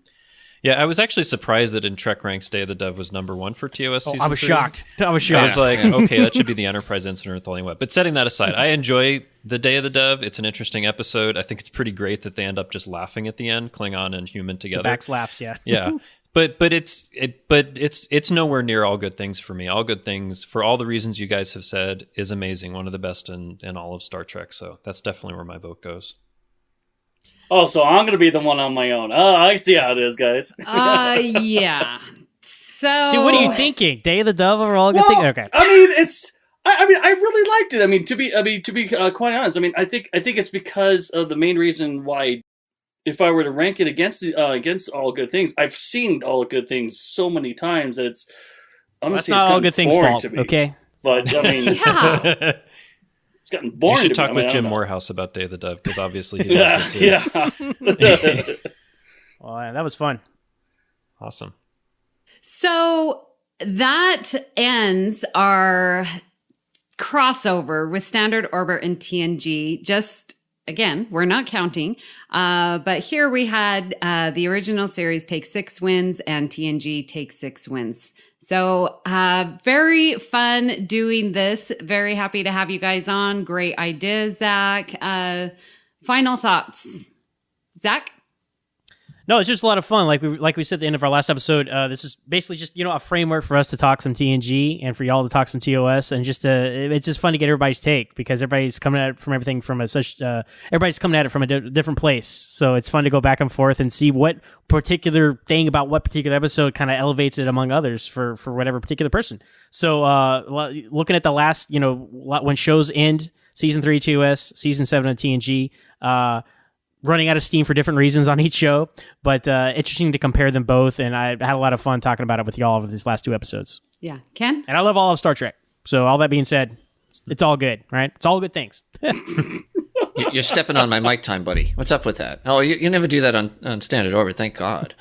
Yeah, I was actually surprised that in Trek Ranks, Day of the Dove was number 1 for TOS season 3. I was shocked. I was like, okay, that should be the Enterprise incident with Tholian Web. But setting that aside, I enjoy the Day of the Dove. It's an interesting episode. I think it's pretty great that they end up just laughing at the end, Klingon and human together. The back slaps, yeah. Yeah. But it's nowhere near All Good Things for me. All Good Things, for all the reasons you guys have said, is amazing. One of the best in all of Star Trek. So that's definitely where my vote goes. Oh, so I'm going to be the one on my own. Oh, I see how it is, guys. Yeah. So, dude, what are you thinking? Day of the Dove over All Good Things? Okay. I mean, I really liked it. I mean, to be quite honest, I mean, I think it's because of the main reason why. If I were to rank it against All Good Things, I've seen All Good Things so many times that it's honestly that's not All Good Things' fault. Okay, but I mean, yeah. It's gotten boring. You should talk to me. with Jim Morehouse about Day of the Dove, because obviously he loves it too. Yeah. Well, that was fun. Awesome. So that ends our crossover with Standard Orbit and TNG. Just again, we're not counting, but here we had the original series take 6 wins and TNG take 6 wins. So very fun doing this. Very happy to have you guys on. Great idea, Zach. Final thoughts, Zach? No, it's just a lot of fun. Like we said at the end of our last episode, this is basically just a framework for us to talk some TNG and for y'all to talk some TOS, and just it's just fun to get everybody's take, because everybody's coming at it from everything from everybody's coming at it from a different place. So it's fun to go back and forth and see what particular thing about what particular episode kind of elevates it among others for whatever particular person. So looking at the last when shows end, season 3 TOS, season 7 of TNG. Running out of steam for different reasons on each show, but interesting to compare them both, and I had a lot of fun talking about it with y'all over these last 2 episodes. Yeah. Ken? And I love all of Star Trek, so all that being said, it's all good, right? It's all good things. You're stepping on my mic time, buddy. What's up with that? Oh, you never do that on Standard Orbit. Thank God.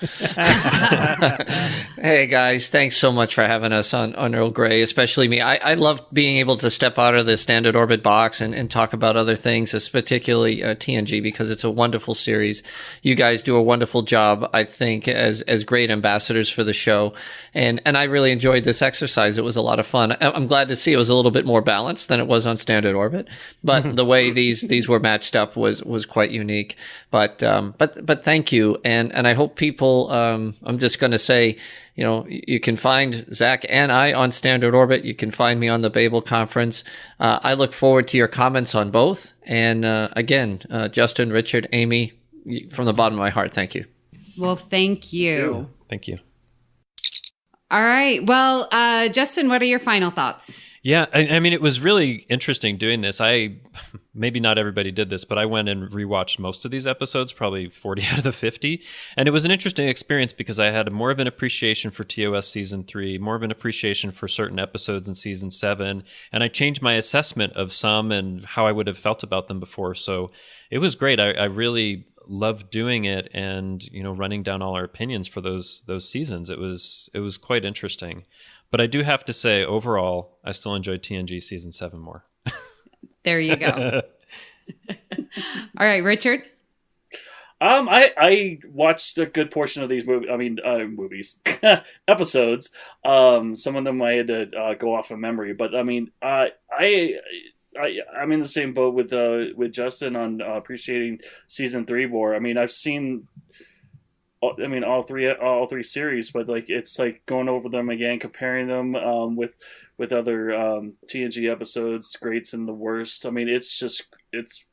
Hey, guys. Thanks so much for having us on Earl Grey, especially me. I love being able to step out of the Standard Orbit box and talk about other things, particularly TNG, because it's a wonderful series. You guys do a wonderful job, I think, as great ambassadors for the show. And I really enjoyed this exercise. It was a lot of fun. I'm glad to see it was a little bit more balanced than it was on Standard Orbit, but the way these were matched up was quite unique. But thank you, and I hope people. I'm just going to say, you can find Zach and I on Standard Orbit. You can find me on the Babel Conference. I look forward to your comments on both. And again, Justin, Richard, Amy, from the bottom of my heart, thank you. Well, thank you. Thank you. All right. Well, Justin, what are your final thoughts? Yeah, I mean, it was really interesting doing this. Maybe not everybody did this, but I went and rewatched most of these episodes, probably 40 out of the 50. And it was an interesting experience because I had more of an appreciation for TOS Season 3, more of an appreciation for certain episodes in Season 7. And I changed my assessment of some and how I would have felt about them before. So it was great. I really loved doing it and, running down all our opinions for those seasons. It was quite interesting. But I do have to say, overall, I still enjoyed TNG Season 7 more. There you go. All right, Richard? I watched a good portion of these movies, episodes. Some of them I had to go off of memory, but I'm in the same boat with Justin on appreciating Season 3 more. I mean, I've seen all three series, but it's like going over them again, comparing them with other TNG episodes, greats and the worst. I mean, it's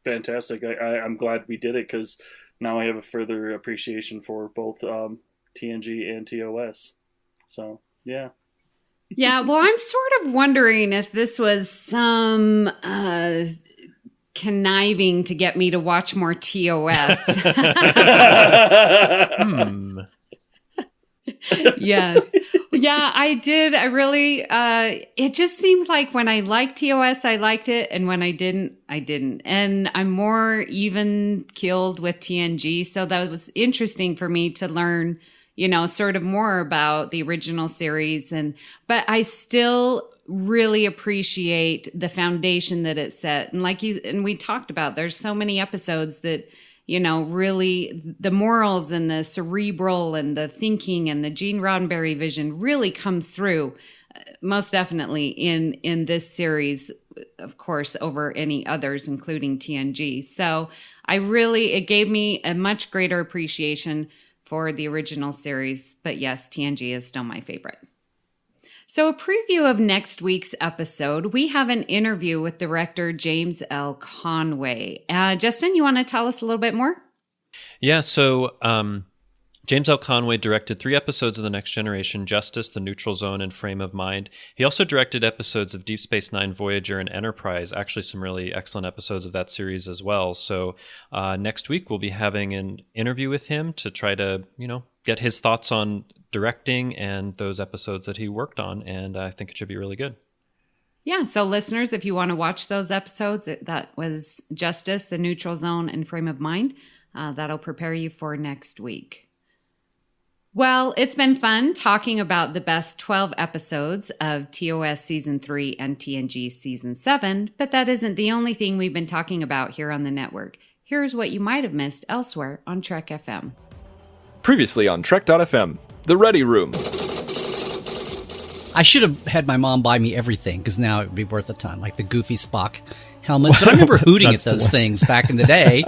fantastic. I'm glad we did it because now I have a further appreciation for both TNG and TOS. So yeah. Yeah, well, I'm sort of wondering if this was some conniving to get me to watch more TOS. Yes. Yeah, I did. I really, it just seemed like when I liked TOS, I liked it. And when I didn't, I didn't. And I'm more even keeled with TNG. So that was interesting for me to learn, sort of more about the original series. But I still really appreciate the foundation that it set. And we talked about, there's so many episodes that, really the morals and the cerebral and the thinking and the Gene Roddenberry vision really comes through most definitely in this series, of course, over any others, including TNG. So it gave me a much greater appreciation for the original series. But yes, TNG is still my favorite. So a preview of next week's episode, we have an interview with director James L. Conway. Justin, you want to tell us a little bit more? Yeah, so James L. Conway directed 3 episodes of The Next Generation, Justice, The Neutral Zone, and Frame of Mind. He also directed episodes of Deep Space Nine, Voyager, and Enterprise, actually some really excellent episodes of that series as well. So next week we'll be having an interview with him to try to, get his thoughts on directing and those episodes that he worked on, and I think it should be really good. Yeah, so listeners, if you want to watch those episodes, that was Justice, The Neutral Zone, and Frame of Mind. That'll prepare you for next week. Well, it's been fun talking about the best 12 episodes of TOS Season 3 and TNG Season 7, but that isn't the only thing we've been talking about here on the network. Here's what you might have missed elsewhere on Trek FM. Previously on Trek.fm, The Ready Room. I should have had my mom buy me everything, because now it would be worth a ton, like the Goofy Spock helmet. But I remember hooting at those things back in the day.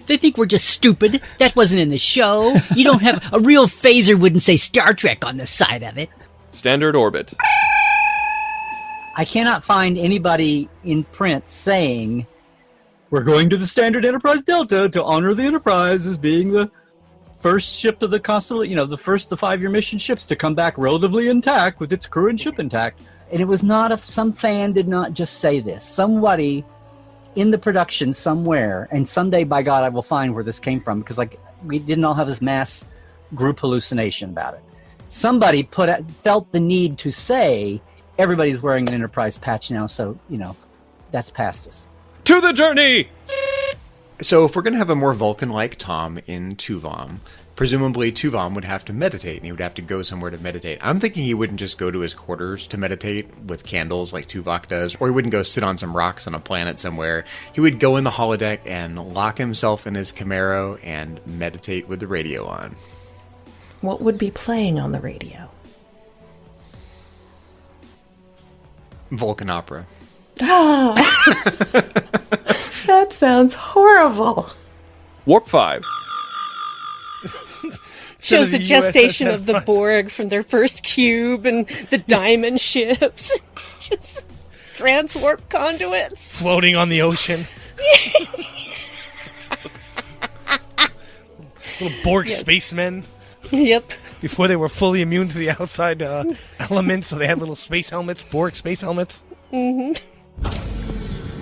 They think we're just stupid. That wasn't in the show. You don't have... A real phaser wouldn't say Star Trek on the side of it. Standard Orbit. I cannot find anybody in print saying, we're going to the Standard Enterprise Delta to honor the Enterprise as being the first ship of the constellation, the 5-year mission ships to come back relatively intact with its crew and ship intact. And it was not some fan did not just say this. Somebody in the production somewhere, and someday, by God, I will find where this came from, because we didn't all have this mass group hallucination about it. Somebody felt the need to say, everybody's wearing an Enterprise patch now, so, that's past us. To the journey! So if we're going to have a more Vulcan-like Tom in Tuvam, presumably Tuvam would have to meditate, and he would have to go somewhere to meditate. I'm thinking he wouldn't just go to his quarters to meditate with candles like Tuvok does, or he wouldn't go sit on some rocks on a planet somewhere. He would go in the holodeck and lock himself in his Camaro and meditate with the radio on. What would be playing on the radio? Vulcan opera. Ah, that sounds horrible. Warp 5. Shows the gestation of the Borg from their first cube and the diamond ships. Just transwarp conduits. Floating on the ocean. Little Borg spacemen. Yep. Before they were fully immune to the outside elements, so they had little space helmets, Borg space helmets. Mm-hmm.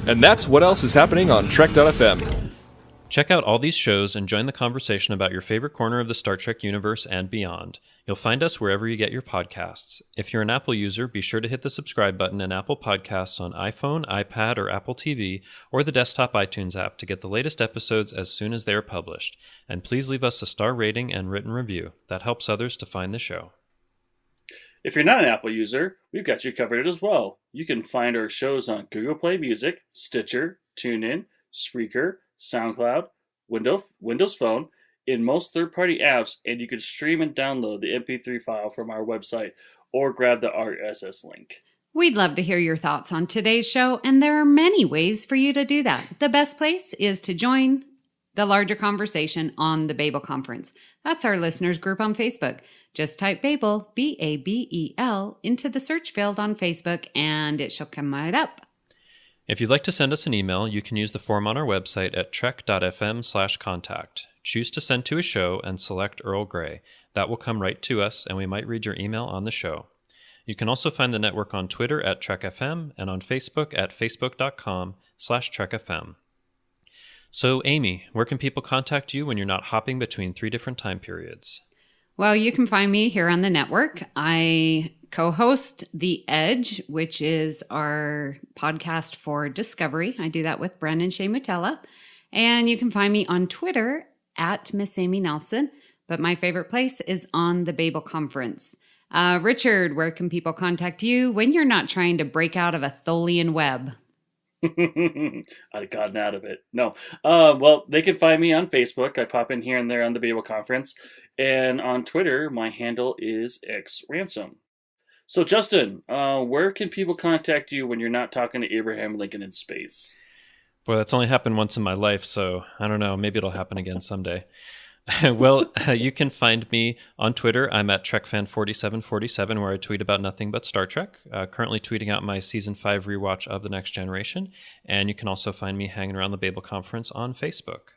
And that's what else is happening on Trek.fm. Check out all these shows and join the conversation about your favorite corner of the Star Trek universe and beyond. You'll find us wherever you get your podcasts. If you're an Apple user, be sure to hit the subscribe button in Apple Podcasts on iPhone, iPad, or Apple TV, or the desktop iTunes app to get the latest episodes as soon as they are published. And please leave us a star rating and written review. That helps others to find the show. If you're not an Apple user, we've got you covered as well. You can find our shows on Google Play Music, Stitcher, TuneIn, Spreaker, SoundCloud, Windows Phone, in most third-party apps, and you can stream and download the MP3 file from our website or grab the RSS link. We'd love to hear your thoughts on today's show, and there are many ways for you to do that. The best place is to join the larger conversation on the Babel Conference. That's our listeners group on Facebook. Just type Babel, B-A-B-E-L, into the search field on Facebook, and it shall come right up. If you'd like to send us an email, you can use the form on our website at trek.fm/contact. Choose to send to a show and select Earl Grey. That will come right to us, and we might read your email on the show. You can also find the network on Twitter at TrekFM and on Facebook at facebook.com/TrekFM. So, Amy, where can people contact you when you're not hopping between 3 different time periods? Well, you can find me here on the network. I co-host The Edge, which is our podcast for Discovery. I do that with Brendan Shea Mutella. And you can find me on Twitter at Miss Amy Nelson. But my favorite place is on the Babel Conference. Richard, where can people contact you when you're not trying to break out of a Tholian web? I'd gotten out of it. No. Well, they can find me on Facebook. I pop in here and there on the Babel Conference. And on Twitter, my handle is xransom. So, Justin, where can people contact you when you're not talking to Abraham Lincoln in space? Boy, that's only happened once in my life, so I don't know. Maybe it'll happen again someday. Well, you can find me on Twitter. I'm at TrekFan4747, where I tweet about nothing but Star Trek. Currently tweeting out my Season 5 rewatch of The Next Generation. And you can also find me hanging around the Babel Conference on Facebook.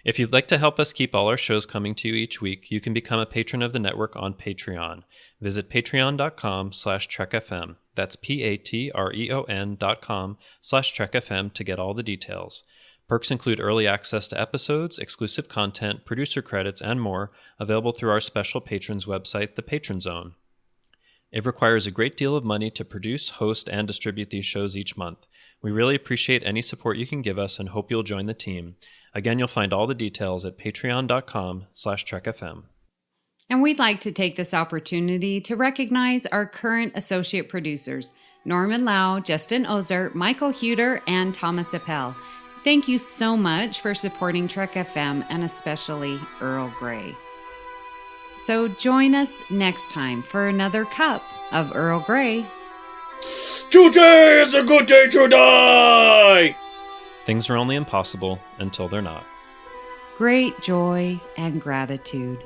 If you'd like to help us keep all our shows coming to you each week, you can become a patron of the network on Patreon. Visit patreon.com/TrekFM. That's patreon.com/TrekFM to get all the details. Perks include early access to episodes, exclusive content, producer credits, and more, available through our special patrons website, The Patron Zone. It requires a great deal of money to produce, host, and distribute these shows each month. We really appreciate any support you can give us and hope you'll join the team. Again, you'll find all the details at patreon.com/TrekFM. And we'd like to take this opportunity to recognize our current associate producers, Norman Lau, Justin Ozer, Michael Huter, and Thomas Appel. Thank you so much for supporting Trek FM and especially Earl Grey. So join us next time for another cup of Earl Grey. Today is a good day to die! Things are only impossible until they're not. Great joy and gratitude.